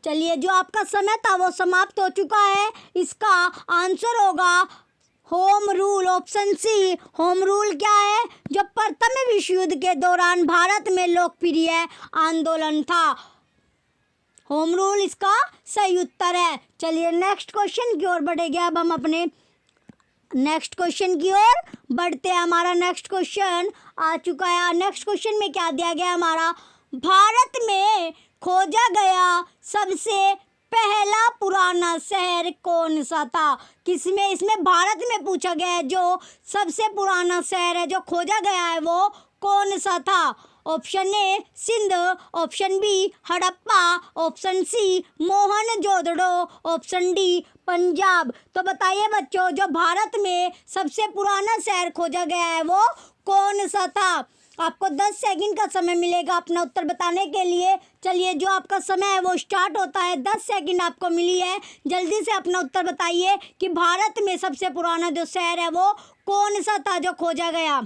चलिए, जो आपका समय था वो समाप्त हो चुका है। इसका आंसर होगा home rule, option C. Home rule क्या है? जो प्रथम विश्व युद्ध के दौरान भारत में लोकप्रिय आंदोलन था। होम रूल इसका सही उत्तर है। चलिए नेक्स्ट क्वेश्चन की ओर बढ़ेंगे। अब हम अपने नेक्स्ट क्वेश्चन की ओर बढ़ते हैं। हमारा नेक्स्ट क्वेश्चन आ चुका है। नेक्स्ट क्वेश्चन में क्या दिया गया हमारा? भारत में खोजा गया सबसे पहला पुराना शहर कौन सा था? किसमें? इसमें भारत में पूछा गया है। जो सबसे पुराना शहर है जो खोजा गया है वो कौन सा था? Option A Sindh, option B Harappa, option C Mohenjodaro, option D Punjab. तो बताइए बच्चों, जो भारत में सबसे पुराना शहर खोजा गया है वो कौन सा था? आपको 10 सेकंड का समय मिलेगा अपना उत्तर बताने के लिए। चलिए, जो आपका समय है वो स्टार्ट होता है। 10 सेकंड आपको मिली है। जल्दी से अपना उत्तर बताइए कि भारत में सबसे पुराना जो शहर है वो कौन सा था जो खोजा गया।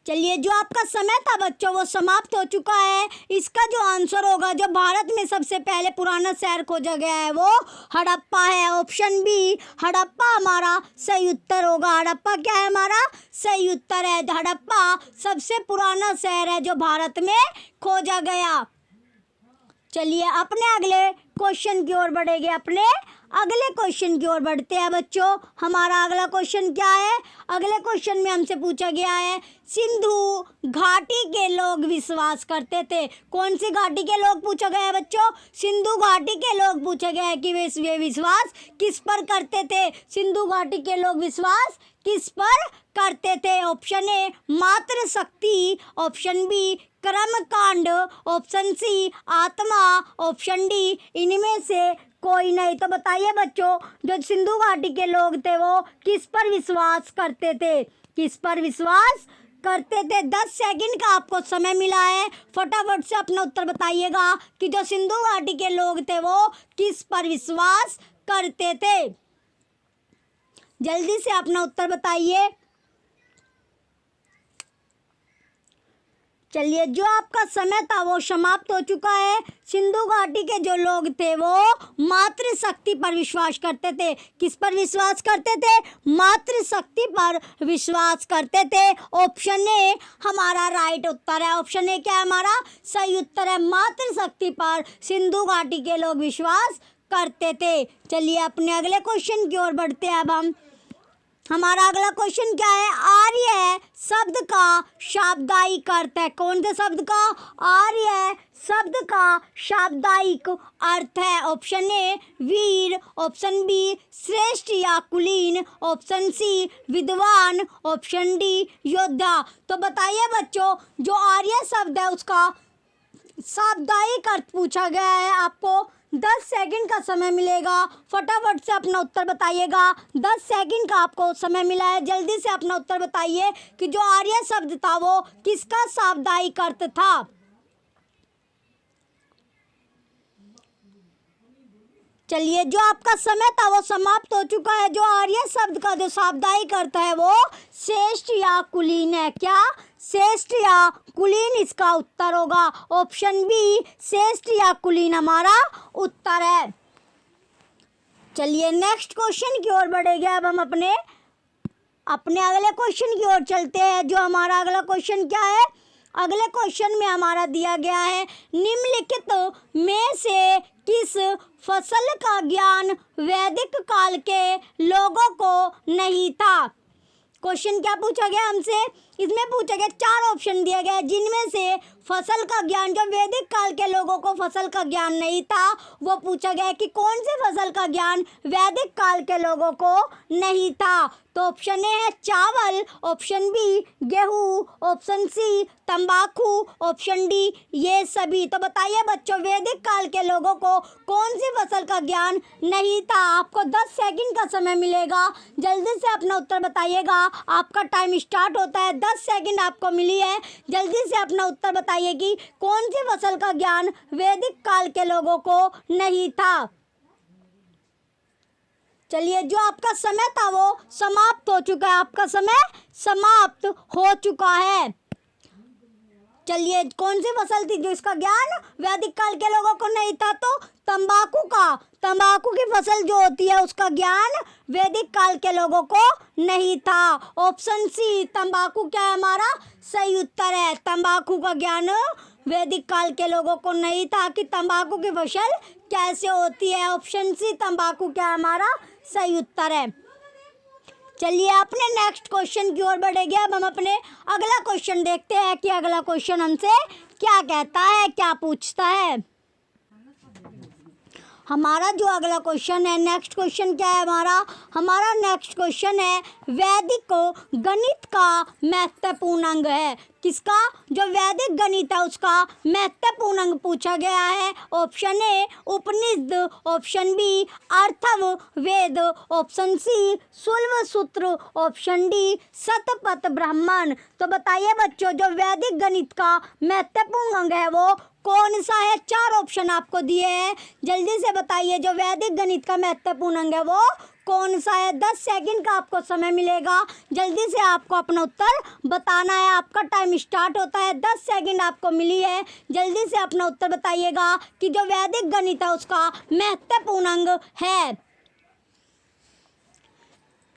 चलिए, जो आपका समय था बच्चों वो समाप्त हो चुका है। इसका जो आंसर होगा, जो भारत में सबसे पहले पुराना शहर खोजा गया है वो हड़प्पा है। ऑप्शन बी हड़प्पा हमारा सही उत्तर होगा। हड़प्पा क्या है? हमारा सही उत्तर है। हड़प्पा सबसे पुराना शहर है जो भारत में खोजा गया। चलिए अपने अगले क्वेश्चन की ओर बढ़ेंगे। अपने अगले क्वेश्चन की ओर बढ़ते हैं बच्चों। हमारा अगला क्वेश्चन क्या है? अगले क्वेश्चन में हमसे पूछा गया है सिंधु घाटी के लोग विश्वास करते थे। कौन सी घाटी के लोग पूछा गया है बच्चों? सिंधु घाटी के लोग पूछा गया है कि वे विश्वास किस पर करते थे? सिंधु घाटी के लोग विश्वास किस पर करते थे? ऑप्शन ए मातृ शक्ति, ऑप्शन बी कर्म कांड, ऑप्शन सी आत्मा, ऑप्शन डी इनमें से कोई नहीं। तो बताइए बच्चों, जो सिंधु घाटी के लोग थे वो किस पर विश्वास करते थे? किस पर विश्वास करते थे? 10 सेकंड का आपको समय मिला है, फटाफट से अपना उत्तर बताइएगा कि जो सिंधु घाटी के लोग थे वो किस पर विश्वास करते थे। जल्दी से अपना उत्तर बताइए। चलिए, जो आपका समय था वो समाप्त हो चुका है। सिंधु घाटी के जो लोग थे वो मातृशक्ति पर विश्वास करते थे। किस पर विश्वास करते थे? मातृशक्ति पर विश्वास करते थे। ऑप्शन ए हमारा राइट उत्तर है। ऑप्शन ए क्या है? हमारा सही उत्तर है। मातृशक्ति पर सिंधु घाटी के लोग विश्वास करते थे। चलिए अपने अगले क्वेश्चन की ओर बढ़ते हैं। अब हमारा अगला क्वेश्चन क्या है? आर्य शब्द का शाब्दिक अर्थ है। कौन से शब्द का? आर्य शब्द का शाब्दिक अर्थ है। ऑप्शन ए वीर, ऑप्शन बी श्रेष्ठ या कुलीन, ऑप्शन सी विद्वान, ऑप्शन डी योद्धा। तो बताइए बच्चों, जो आर्य शब्द है उसका शाब्दिक अर्थ पूछा गया है। आपको 10 सेकंड का समय मिलेगा, फटाफट से अपना उत्तर बताइएगा। 10 सेकंड का आपको समय मिला है, जल्दी से अपना उत्तर बताइए कि जो आर्य शब्द था वो किसका शाब्दिक अर्थ था। चलिए, जो आपका समय था वो समाप्त हो चुका है। जो आर्य शब्द का जो शाब्दिक अर्थ है वो श्रेष्ठ या कुलीन है। क्या? श्रेष्ठ या कुलीन इसका उत्तर होगा। ऑप्शन बी श्रेष्ठ या कुलीन हमारा उत्तर है। चलिए नेक्स्ट क्वेश्चन की ओर बढ़ेंगे। अब हम अपने अगले क्वेश्चन की ओर चलते हैं। जो हमारा अगला क्वेश्चन क्या है? अगले क्वेश्चन में हमारा दिया गया है निम्नलिखित में से किस फसल का ज्ञान वैदिक काल के लोगों को नहीं था। क्वेश्चन क्या पूछा गया हमसे? इसमें पूछा गया 4 ऑप्शन दिया गया जिनमें से फसल का ज्ञान, जो वैदिक काल के लोगों को फसल का ज्ञान नहीं था, वो पूछा गया कि कौन से फसल का ज्ञान वैदिक काल के लोगों को नहीं था। तो ऑप्शन ए है चावल, ऑप्शन बी गेहूँ, ऑप्शन सी तंबाकू, ऑप्शन डी ये सभी। तो बताइए बच्चों, वैदिक काल के लोगों को कौन सी फसल का ज्ञान नहीं था। आपको 10 सेकंड का समय मिलेगा, जल्दी से अपना उत्तर बताइएगा। आपका टाइम स्टार्ट होता है। 10 सेकंड आपको मिली है, जल्दी से अपना उत्तर बताइए कि कौन सी फसल का ज्ञान वैदिक काल के लोगों को नहीं था। चलिए, जो आपका समय था वो समाप्त हो चुका है। आपका समय समाप्त हो चुका है। चलिए, कौन सी फसल थी जो इसका ज्ञान वैदिक काल के लोगों को नहीं था? तो तंबाकू की फसल जो होती है उसका ज्ञान वैदिक काल के लोगों को नहीं था। ऑप्शन सी तंबाकू क्या है? हमारा सही उत्तर है। तंबाकू का ज्ञान वैदिक काल के लोगों को नहीं था कि तंबाकू की फसल कैसे होती है। ऑप्शन सी तंबाकू क्या है? हमारा सही उत्तर है। चलिए अपने नेक्स्ट क्वेश्चन की ओर बढ़ेंगे। अब हम अपने अगला क्वेश्चन देखते हैं कि अगला क्वेश्चन हमसे क्या कहता है, क्या पूछता है। हमारा जो अगला क्वेश्चन है, नेक्स्ट क्वेश्चन क्या है हमारा नेक्स्ट क्वेश्चन है वैदिक गणित का महत्वपूर्ण अंग है। किसका? जो वैदिक गणित है उसका महत्वपूर्ण अंग पूछा गया है। Option A Upanishad, option B अर्थव Veda, option C Shulba Sutra, option D Shatapatha Brahmana. तो बताइए बच्चों, जो वैदिक गणित का महत्वपूर्ण अंग है वो कौन सा है? 4 ऑप्शन आपको दिए हैं, जल्दी से बताइए जो वैदिक गणित का महत्वपूर्ण अंग है वो कौन सा है। 10 सेकंड का आपको समय मिलेगा, जल्दी से आपको अपना उत्तर बताना है। आपका टाइम स्टार्ट होता है। 10 सेकंड आपको मिली है, जल्दी से अपना उत्तर बताइएगा कि जो वैदिक गणित है उसका महत्वपूर्ण अंग है।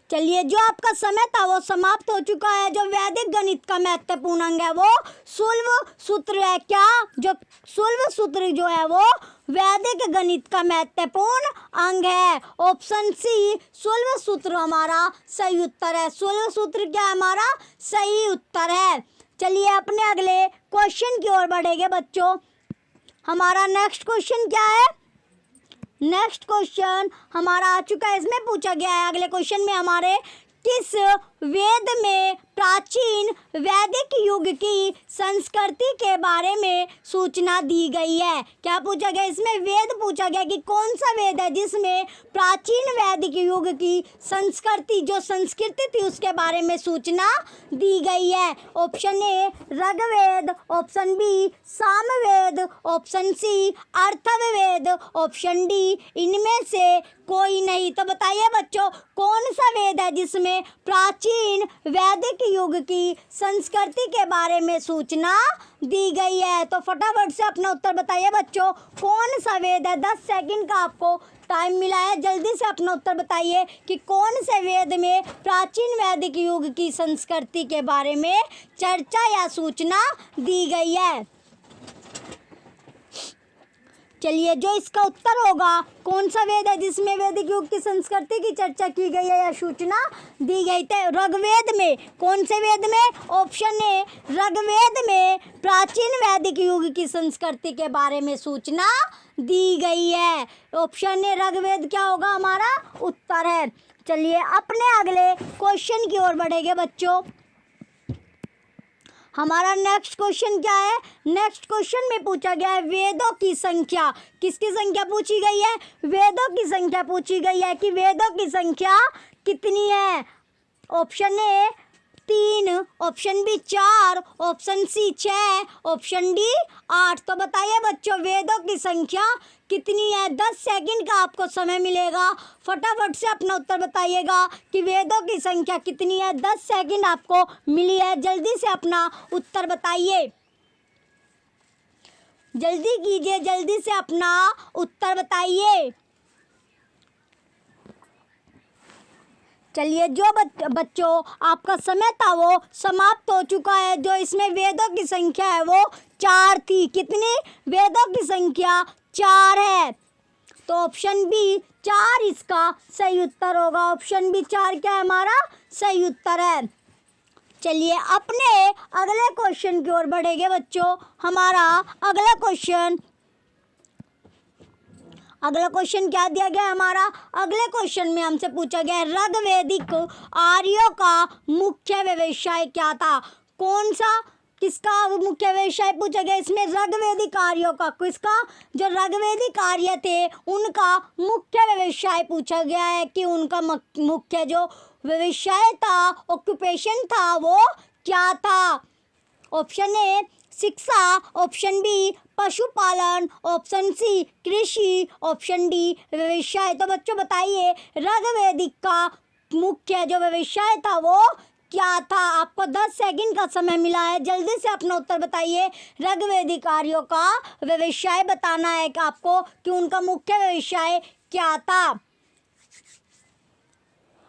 चलिए, जो आपका समय था वो समाप्त हो चुका है। जो वैदिक गणित का महत्वपूर्ण अंग है वो शुल्ब सूत्र है। क्या? जो शुल्ब सूत्र जो है वो वैदिक गणित का महत्वपूर्ण अंग है। ऑप्शन सी शुल्ब सूत्र हमारा सही उत्तर है। शुल्ब सूत्र क्या है? हमारा सही उत्तर है। चलिए, अपने अगले क्वेश्चन की ओर बढ़ेंगे बच्चों। हमारा नेक्स्ट क्वेश्चन क्या है? नेक्स्ट क्वेश्चन हमारा आ चुका है, इसमें पूछा गया है अगले क्वेश्चन में हमारे, किस वेद में प्राचीन वैदिक युग की संस्कृति के बारे में सूचना दी गई है? क्या पूछा गया? इसमें वेद पूछा गया कि कौन सा वेद है जिसमें प्राचीन वैदिक युग की संस्कृति, जो संस्कृति थी, उसके बारे में सूचना दी गई है। Option A Rigveda, option B Samaveda, option C Atharvaveda, option D इनमें से कोई नहीं। तो बताइए बच्चों, कौन सा वेद है जिसमें प्राचीन वैदिक युग की संस्कृति के बारे में सूचना दी गई है? तो फटाफट से अपना उत्तर बताइए बच्चों, कौन सा वेद है? 10 सेकंड का आपको टाइम मिला है, जल्दी से अपना उत्तर बताइए कि कौन से वेद में प्राचीन वैदिक युग की संस्कृति के बारे में चर्चा या सूचना दी गई है। चलिए, जो इसका उत्तर होगा, कौन सा वेद है जिसमें वैदिक युग की संस्कृति की चर्चा की गई है या सूचना दी गई थी? ऋग्वेद में। कौन से वेद में? ऑप्शन ए ऋग्वेद में प्राचीन वैदिक युग की संस्कृति के बारे में सूचना दी गई है। ऑप्शन ए ऋग्वेद क्या होगा? हमारा उत्तर है। चलिए, अपने अगले क्वेश्चन की ओर बढ़ेंगे बच्चों। हमारा नेक्स्ट क्वेश्चन क्या है? नेक्स्ट क्वेश्चन में पूछा गया है वेदों की संख्या। किसकी संख्या पूछी गई है? वेदों की संख्या पूछी गई है कि वेदों की संख्या कितनी है? Option A 3, option B 4, option C 6, option D 8। तो बताइए बच्चों, वेदों की संख्या कितनी है? 10 सेकंड का आपको समय मिलेगा, फटाफट से अपना उत्तर बताइएगा कि वेदों की संख्या कितनी है। 10 सेकंड आपको मिली है, जल्दी से अपना उत्तर बताइए। जल्दी कीजिए, जल्दी से अपना उत्तर बताइए। चलिए, जो बच्चों आपका समय था वो समाप्त हो चुका है। जो इसमें वेदों की संख्या है वो 4 थी। कितनी? वेदों की संख्या 4 है। तो ऑप्शन बी 4 इसका सही उत्तर होगा। ऑप्शन बी 4 क्या है? हमारा सही उत्तर है। चलिए, अपने अगले क्वेश्चन की ओर बढ़ेंगे बच्चों। हमारा अगला क्वेश्चन क्या दिया गया? हमारा अगले क्वेश्चन में हमसे पूछा गया है ऋग्वैदिक आर्यों का मुख्य व्यवसाय क्या था? कौन सा, किसका मुख्य व्यवसाय पूछा गया? इसमें ऋग्वैदिक आर्यों का, किसका? जो ऋग्वैदिक आर्य थे उनका मुख्य व्यवसाय पूछा गया है कि उनका मुख्य जो व्यवसाय था, ऑक्यूपेशन था, वो क्या था? ऑप्शन ए शिक्षा, ऑप्शन बी पशुपालन, ऑप्शन सी कृषि, ऑप्शन डी व्यवसाय। तो बच्चों बताइए, ऋग्वैदिक का मुख्य जो व्यवसाय था वो क्या था? आपको 10 सेकंड का समय मिला है, जल्दी से अपना उत्तर बताइए। ऋग्वैदिक आर्यों का व्यवसाय बताना है कि आपको कि उनका मुख्य व्यवसाय क्या था।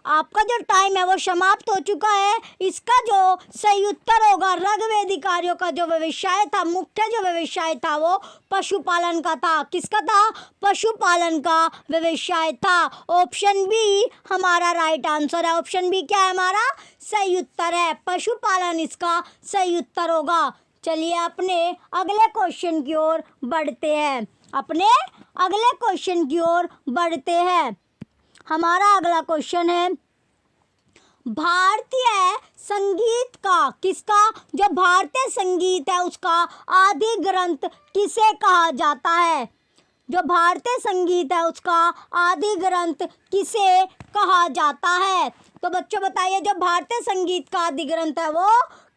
आपका जो टाइम है वो समाप्त हो चुका है। इसका जो सही उत्तर होगा, ऋग्वैदिक आर्यों का जो व्यवसाय था, मुख्य जो व्यवसाय था वो पशुपालन का था। किसका था? पशुपालन का व्यवसाय था। ऑप्शन बी हमारा राइट आंसर है। ऑप्शन बी क्या है? हमारा सही उत्तर है। पशुपालन इसका सही उत्तर होगा। चलिए, अपने अगले क्वेश्चन की ओर बढ़ते हैं। हमारा अगला क्वेश्चन है भारतीय संगीत का, किसका? जो भारतीय संगीत है उसका आदि ग्रंथ किसे कहा जाता है? जो भारतीय संगीत है उसका आदि ग्रंथ किसे कहा जाता है? तो बच्चों बताइए, जो भारतीय संगीत का आदि ग्रंथ है वो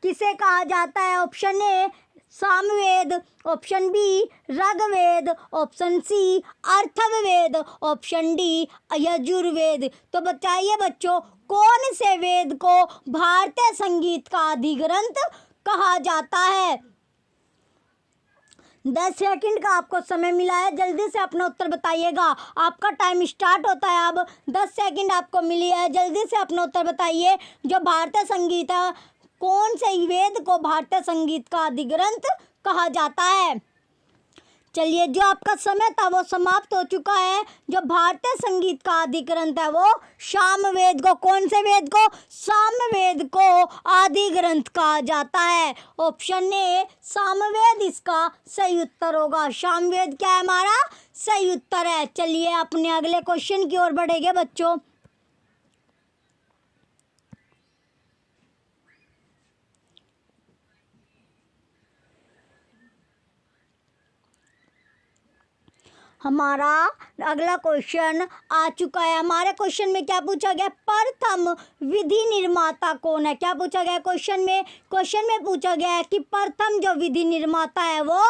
किसे कहा जाता है? Option A Samaveda, option B Rigveda, option C Atharvaveda, option D Yajurveda. तो बताइए बच्चों, कौन से वेद को भारतीय संगीत का आदि ग्रंथ कहा जाता है? 10 सेकंड का आपको समय मिला है, जल्दी से अपना उत्तर बताइएगा। आपका टाइम स्टार्ट होता है अब। 10 सेकंड आपको मिली है, जल्दी से अपना उत्तर बताइए। जो भारतीय संगीत है, कौन से वेद को भारतीय संगीत का आदि ग्रंथ कहा जाता है? चलिए, जो आपका समय था वो समाप्त हो चुका है। जो भारतीय संगीत का आदि ग्रंथ है वो सामवेद को, कौन से वेद को? सामवेद को आदि ग्रंथ कहा जाता है। ऑप्शन ए सामवेद इसका सही उत्तर होगा। सामवेद क्या है हमारा? सही उत्तर है। चलिए अपने अगले क्वेश्चन की ओर बढ़ेंगे बच्चों। हमारा अगला क्वेश्चन आ चुका है। हमारे क्वेश्चन में क्या पूछा गया? प्रथम विधि निर्माता कौन है? क्या पूछा गया क्वेश्चन में? क्वेश्चन में पूछा गया है कि प्रथम जो विधि निर्माता है वो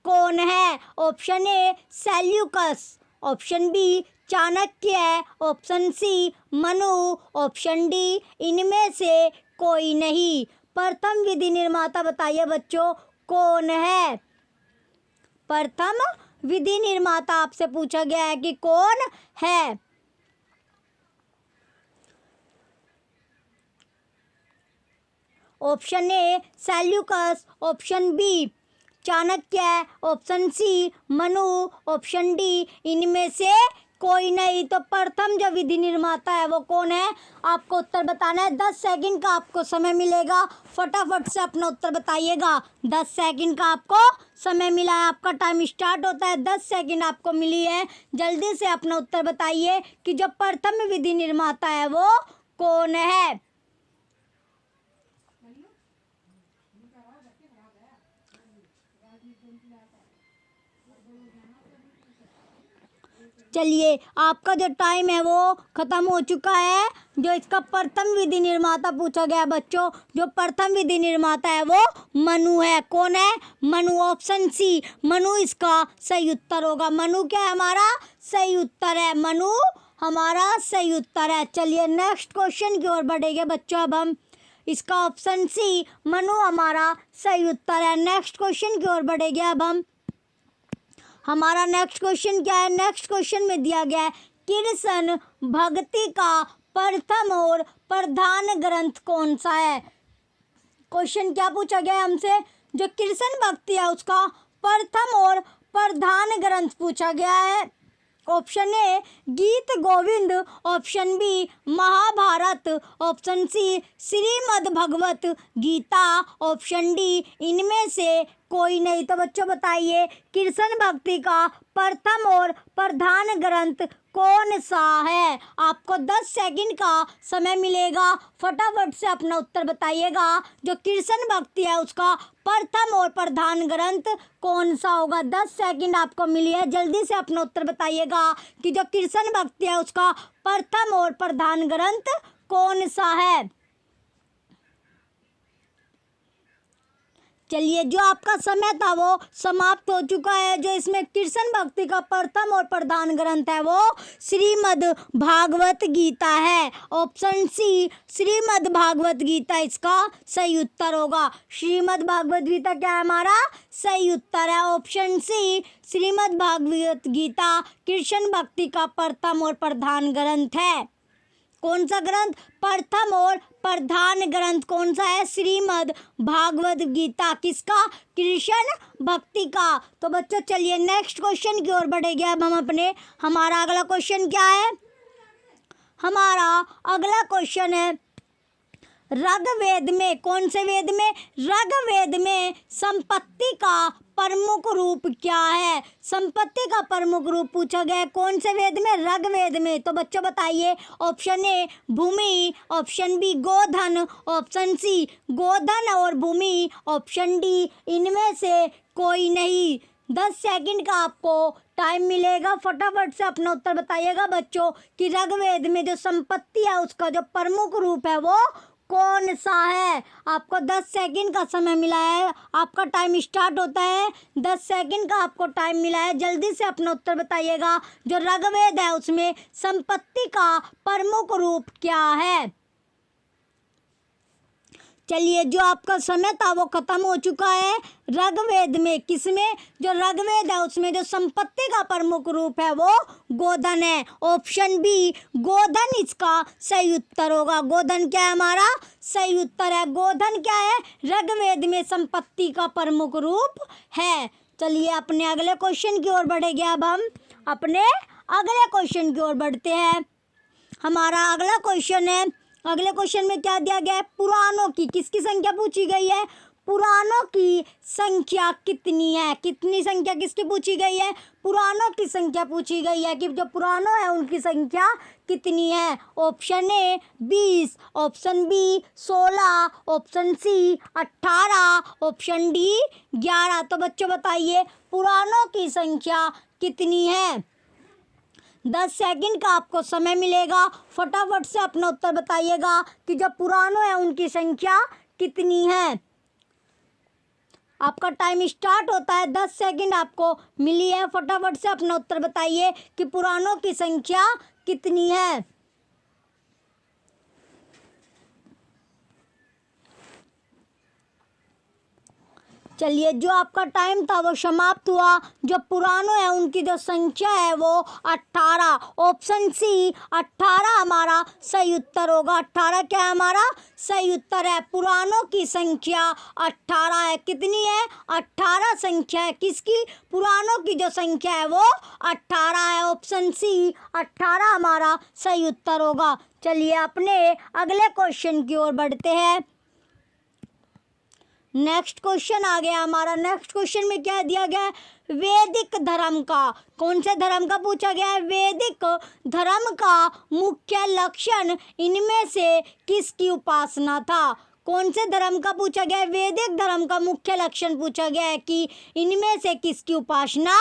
कौन है? Option A Seleucus, option B Chanakya है, option C Manu, option D इनमें से कोई नहीं। प्रथम विधि निर्माता बताइए बच्चों कौन है? प्रथम विधि निर्माता आपसे पूछा गया है कि कौन है? Option A Seleucus, option B Chanakya, option C Manu, option D इनमें से कोई नहीं। तो प्रथम जो विधि निर्माता है वो कौन है? आपको उत्तर बताना है। 10 सेकंड का आपको समय मिलेगा, फटाफट से अपना उत्तर बताइएगा। 10 सेकंड का आपको समय मिला है, आपका टाइम स्टार्ट होता है। 10 सेकंड आपको मिली है, जल्दी से अपना उत्तर बताइए कि जो प्रथम विधि निर्माता है वो कौन है? चलिए, आपका जो टाइम है वो ख़त्म हो चुका है। जो इसका प्रथम विधि निर्माता पूछा गया बच्चों, जो प्रथम विधि निर्माता है वो मनु है। कौन है? मनु, ऑप्शन सी मनु इसका सही उत्तर होगा। मनु क्या है हमारा? सही उत्तर है। मनु हमारा सही उत्तर है। चलिए नेक्स्ट क्वेश्चन की ओर बढ़ेंगे बच्चों। अब हम इसका ऑप्शन सी मनु हमारा सही उत्तर है। नेक्स्ट क्वेश्चन की ओर बढ़ेंगे अब हम। हमारा नेक्स्ट क्वेश्चन क्या है? नेक्स्ट क्वेश्चन में दिया गया है कृष्ण भक्ति का प्रथम और प्रधान ग्रंथ कौन सा है? क्वेश्चन क्या पूछा गया है हमसे? जो कृष्ण भक्ति है उसका प्रथम और प्रधान ग्रंथ पूछा गया है। Option A Geet Govind, option B Mahabharat, option C Shrimad Bhagavad Gita, option D इनमें से कोई नहीं। तो बच्चों बताइए कृष्ण भक्ति का प्रथम और प्रधान ग्रंथ कौन सा है? आपको 10 सेकंड का समय मिलेगा, फटाफट से अपना उत्तर बताइएगा। जो कृष्ण भक्ति है उसका प्रथम और प्रधान ग्रंथ कौन सा होगा? 10 सेकंड आपको मिली है, जल्दी से अपना उत्तर बताइएगा कि जो कृष्ण भक्ति है उसका प्रथम और प्रधान ग्रंथ कौन सा है? चलिए, जो आपका समय था वो समाप्त हो चुका है। जो इसमें कृष्ण भक्ति का प्रथम और प्रधान ग्रंथ है वो श्रीमद् भागवत गीता है। ऑप्शन सी श्रीमद् भागवत गीता इसका सही उत्तर होगा। श्रीमद् भागवत गीता क्या है हमारा? सही उत्तर है। ऑप्शन सी श्रीमद् भागवत गीता कृष्ण भक्ति का प्रथम और प्रधान ग्रंथ है। कौन सा ग्रंथ? प्रथम और प्रधान ग्रंथ कौन सा है? श्रीमद् भागवत गीता। किसका? कृष्ण भक्ति का। तो बच्चों चलिए नेक्स्ट क्वेश्चन की ओर बढ़ेंगे अब हम अपने। हमारा अगला क्वेश्चन क्या है? हमारा अगला क्वेश्चन है ऋग्वेद में, कौन से वेद में? ऋग्वेद में संपत्ति का प्रमुख रूप क्या है? संपत्ति का प्रमुख रूप पूछा गया है कौन से वेद में? ऋग्वेद में। तो बच्चों बताइए ऑप्शन ए भूमि, ऑप्शन बी गोधन, ऑप्शन सी गोधन और भूमि, ऑप्शन डी इनमें से कोई नहीं। 10 सेकंड का आपको टाइम मिलेगा, फटाफट से अपना उत्तर बताइएगा बच्चों कि ऋग्वेद में जो संपत्ति है उसका जो प्रमुख रूप है वो कौन सा है? आपको 10 सेकंड का समय मिला है, आपका टाइम स्टार्ट होता है। 10 सेकंड का आपको टाइम मिला है, जल्दी से अपना उत्तर बताइएगा। जो ऋग्वेद है उसमें संपत्ति का प्रमुख रूप क्या है? चलिए, जो आपका समय था वो खत्म हो चुका है। ऋग्वेद में किसमें, जो ऋग्वेद है उसमें जो संपत्ति का प्रमुख रूप है वो गोधन है। ऑप्शन बी गोधन इसका सही उत्तर होगा। गोधन क्या है, हमारा सही उत्तर है। गोधन क्या है, ऋग्वेद में संपत्ति का प्रमुख रूप है। चलिए अपने अगले क्वेश्चन की ओर बढ़ेंगे। अब हम अपने अगले क्वेश्चन की ओर बढ़ते हैं। हमारा अगला क्वेश्चन है, अगले क्वेश्चन में क्या दिया गया है, पुराणों की किसकी संख्या पूछी गई है, पुराणों की संख्या कितनी है। कितनी संख्या किसकी पूछी गई है, पुराणों की संख्या पूछी गई है कि जो पुराणों है उनकी संख्या कितनी है। Option A 20, option B 16, option C 18, option D 11। तो बच्चों बताइए पुराणों की संख्या कितनी है। 10 सेकंड का आपको समय मिलेगा, फटाफट से अपना उत्तर बताइएगा कि जो पुराणों है उनकी संख्या कितनी है। आपका टाइम स्टार्ट होता है। 10 सेकंड आपको मिली है, फटाफट से अपना उत्तर बताइए कि पुराणों की संख्या कितनी है। चलिए, जो आपका टाइम था वो समाप्त हुआ। जो पुराणों है उनकी जो संख्या है वो 18। ऑप्शन सी 18 हमारा सही उत्तर होगा। 18 क्या है, हमारा सही उत्तर है। पुराणों की संख्या 18 है। कितनी है, 18 संख्या है किसकी, पुराणों की जो संख्या है वो 18 है। ऑप्शन सी 18 हमारा सही उत्तर होगा। चलिए अपने अगले क्वेश्चन की ओर बढ़ते हैं। नेक्स्ट क्वेश्चन आ गया हमारा। नेक्स्ट क्वेश्चन में क्या दिया गया है, वैदिक धर्म का, कौन से धर्म का पूछा गया है, वैदिक धर्म का मुख्य लक्षण इनमें से किसकी उपासना था। कौन से धर्म का पूछा गया है, वैदिक धर्म का मुख्य लक्षण पूछा गया है कि इनमें से किसकी उपासना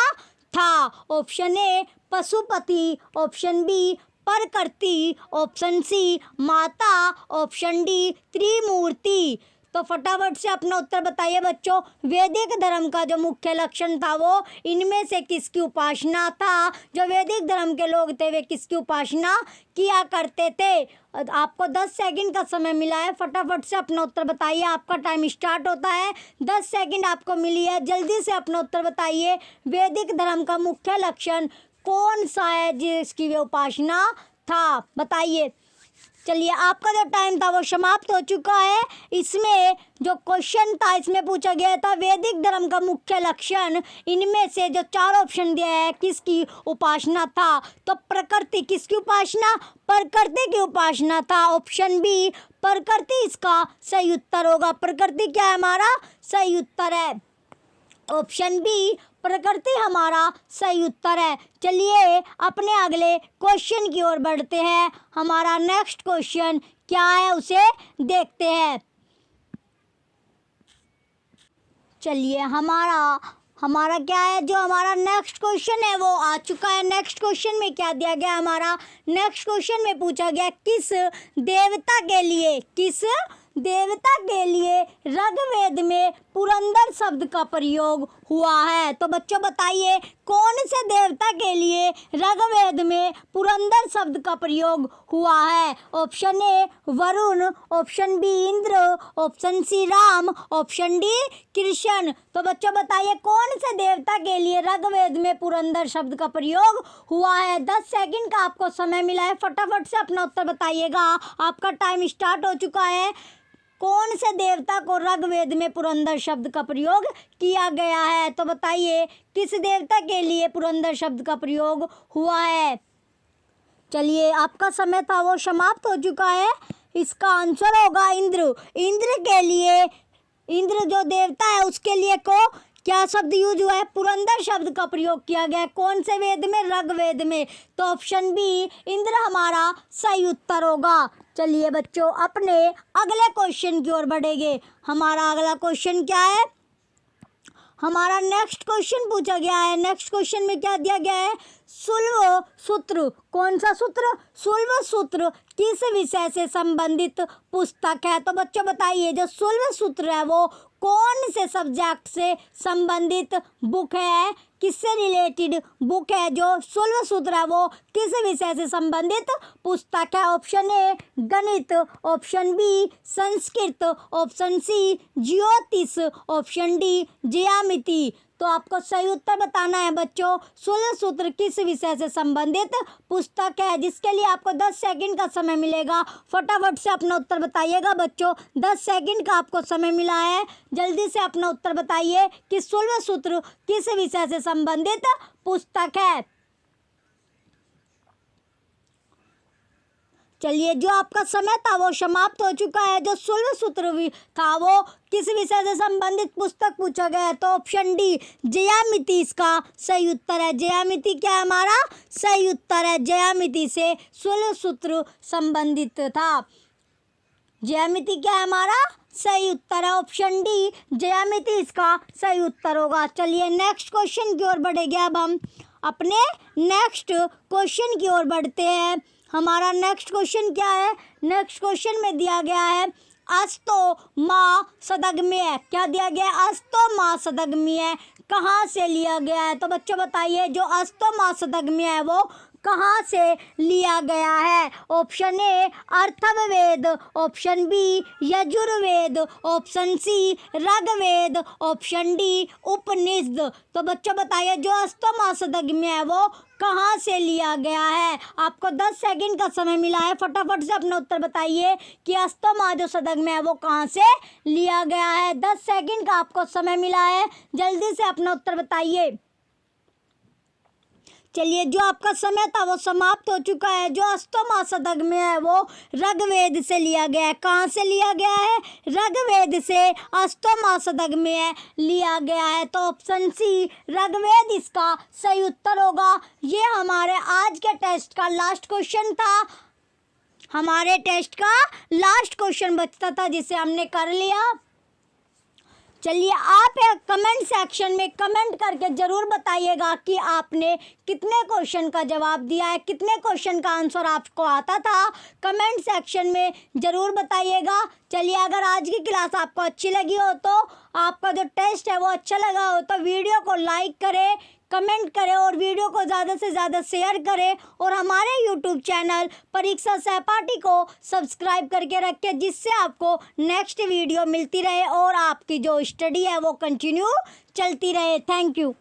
था। Option A Pashupati, option B प्रकृति, ऑप्शन सी माता, ऑप्शन डी त्रिमूर्ति। तो फटाफट से अपना उत्तर बताइए बच्चों। वैदिक धर्म का जो मुख्य लक्षण था वो इनमें से किसकी उपासना था। जो वैदिक धर्म के लोग थे वे किसकी उपासना किया करते थे। आपको 10 सेकंड का समय मिला है, फटाफट से अपना उत्तर बताइए। आपका टाइम स्टार्ट होता है। 10 सेकंड आपको मिली है, जल्दी से अपना उत्तर बताइए। वैदिक धर्म का मुख्य लक्षण कौन सा है जिसकी वे उपासना था, बताइए। चलिए, आपका जो टाइम था वो समाप्त हो चुका है। इसमें जो क्वेश्चन था इसमें पूछा गया था वैदिक धर्म का मुख्य लक्षण इनमें से जो 4 ऑप्शन दिया है किसकी उपासना था। तो प्रकृति, किसकी उपासना, प्रकृति की उपासना था। ऑप्शन बी प्रकृति इसका सही उत्तर होगा। प्रकृति क्या है, हमारा सही उत्तर है। ऑप्शन बी प्रकृति हमारा सही उत्तर है। चलिए अपने अगले क्वेश्चन की ओर बढ़ते हैं। हमारा नेक्स्ट क्वेश्चन क्या है उसे देखते हैं। चलिए हमारा क्या है, जो हमारा नेक्स्ट क्वेश्चन है वो आ चुका है। नेक्स्ट क्वेश्चन में क्या दिया गया, हमारा नेक्स्ट क्वेश्चन में पूछा गया किस देवता के लिए ऋग्वेद में पुरंदर शब्द का प्रयोग हुआ है। तो बच्चों बताइए कौन से देवता के लिए ऋग्वेद में पुरंदर शब्द का प्रयोग हुआ है। Option A Varuna, option B Indra, option C Ram, option D Krishna. तो बच्चों बताइए कौन से देवता के लिए ऋग्वेद में पुरंदर शब्द का प्रयोग हुआ है। 10 सेकंड का आपको समय मिला है, फटाफट से अपना उत्तर बताइएगा। आपका टाइम स्टार्ट हो चुका है। कौन से देवता को ऋग्वेद में पुरंदर शब्द का प्रयोग किया गया है। तो बताइए किस देवता के लिए पुरंदर शब्द का प्रयोग हुआ है। चलिए, आपका समय था वो समाप्त हो चुका है। इसका आंसर होगा इंद्र। इंद्र के लिए, इंद्र जो देवता है उसके लिए को क्या शब्द यूज हुआ है, पुरंदर शब्द का प्रयोग किया गया है। कौन से वेद में, ऋग्वेद में। तो ऑप्शन बी इंद्र हमारा सही उत्तर होगा। चलिए बच्चों अपने अगले क्वेश्चन की ओर बढ़ेंगे। हमारा अगला क्वेश्चन क्या है, हमारा नेक्स्ट क्वेश्चन पूछा गया है। नेक्स्ट क्वेश्चन में क्या दिया गया है, शुल्ब सूत्र। कौन सा सूत्र, शुल्ब सूत्र किस विषय से संबंधित पुस्तक है। तो बच्चों बताइए जो शुल्ब सूत्र है वो कौन से सब्जेक्ट से संबंधित बुक है किससे रिलेटेड बुक है, जो 16 सूत्र है वो किस विषय से संबंधित पुस्तक है। ऑप्शन ए गणित, option B Sanskrit, option C ज्योतिष, ऑप्शन डी ज्यामिति। तो आपको सही उत्तर बताना है बच्चों। 16 सूत्र किस विषय से संबंधित पुस्तक है, जिसके लिए आपको 10 सेकंड का समय मिलेगा। फटाफट से अपना उत्तर बताइएगा बच्चों, 10 सेकंड का आपको समय मिला है। जल्दी से अपना उत्तर बताइए कि 16 सूत्र किस विषय से संबंधित पुस्तक है। चलिए, जो आपका समय था वो समाप्त हो चुका है। जो 16 सूत्र था वो किस विषय से संबंधित पुस्तक पूछा गया है, तो ऑप्शन डी ज्यामिति इसका सही उत्तर है। ज्यामिति क्या है, हमारा सही उत्तर है। ज्यामिति से 16 सूत्र संबंधित था। ज्यामिति क्या है, हमारा सही उत्तर है। ऑप्शन डी ज्यामिति इसका सही उत्तर होगा। चलिए, नेक्स्ट क्वेश्चन की ओर बढ़ेंगे। अब हम अपने नेक्स्ट क्वेश्चन की ओर बढ़ते हैं। हमारा नेक्स्ट क्वेश्चन क्या है, नेक्स्ट क्वेश्चन में दिया गया है अस्तो माँ सदग्म्य है। क्या दिया गया है, अस्तो माँ सदग्म्य है, कहाँ से लिया गया है। तो बच्चों बताइए, जो अस्तो माँ सदग्म्य है वो कहाँ से लिया गया है। Option A Atharvaveda, option B Yajurveda, option C Rigveda, option D Upanishad. तो बच्चों बताइए, जो अस्तो माँ सदग्म्य है वो कहाँ से लिया गया है। आपको 10 सेकंड का समय मिला है। फटाफट से अपना उत्तर बताइए कि अस्तो माँ जो सदग्म्य है वो कहाँ से लिया गया है। 10 सेकंड का आपको समय मिला है, जल्दी से अपना उत्तर बताइए। चलिए, जो आपका समय था वो समाप्त हो चुका है। जो अस्तो माँ सदग्म्य है वो ऋग्वेद से लिया गया है। कहाँ से लिया गया है, ऋग्वेद से अस्तो माँ सदग्म्य लिया गया है। तो ऑप्शन सी ऋग्वेद इसका सही उत्तर होगा। ये हमारे आज के टेस्ट का लास्ट क्वेश्चन था। हमारे टेस्ट का लास्ट क्वेश्चन बचता था, जिसे हमने कर लिया। चलिए, आप कमेंट सेक्शन में कमेंट करके ज़रूर बताइएगा कि आपने कितने क्वेश्चन का जवाब दिया है, कितने क्वेश्चन का आंसर आपको आता था। कमेंट सेक्शन में ज़रूर बताइएगा। चलिए, अगर आज की क्लास आपको अच्छी लगी हो, तो आपका जो टेस्ट है वो अच्छा लगा हो, तो वीडियो को लाइक करें, कमेंट करें और वीडियो को ज़्यादा से ज़्यादा शेयर करें। और हमारे यूट्यूब चैनल परीक्षा सहपाठी को सब्सक्राइब करके रखें, जिससे आपको नेक्स्ट वीडियो मिलती रहे और आपकी जो स्टडी है वो कंटिन्यू चलती रहे। Thank you.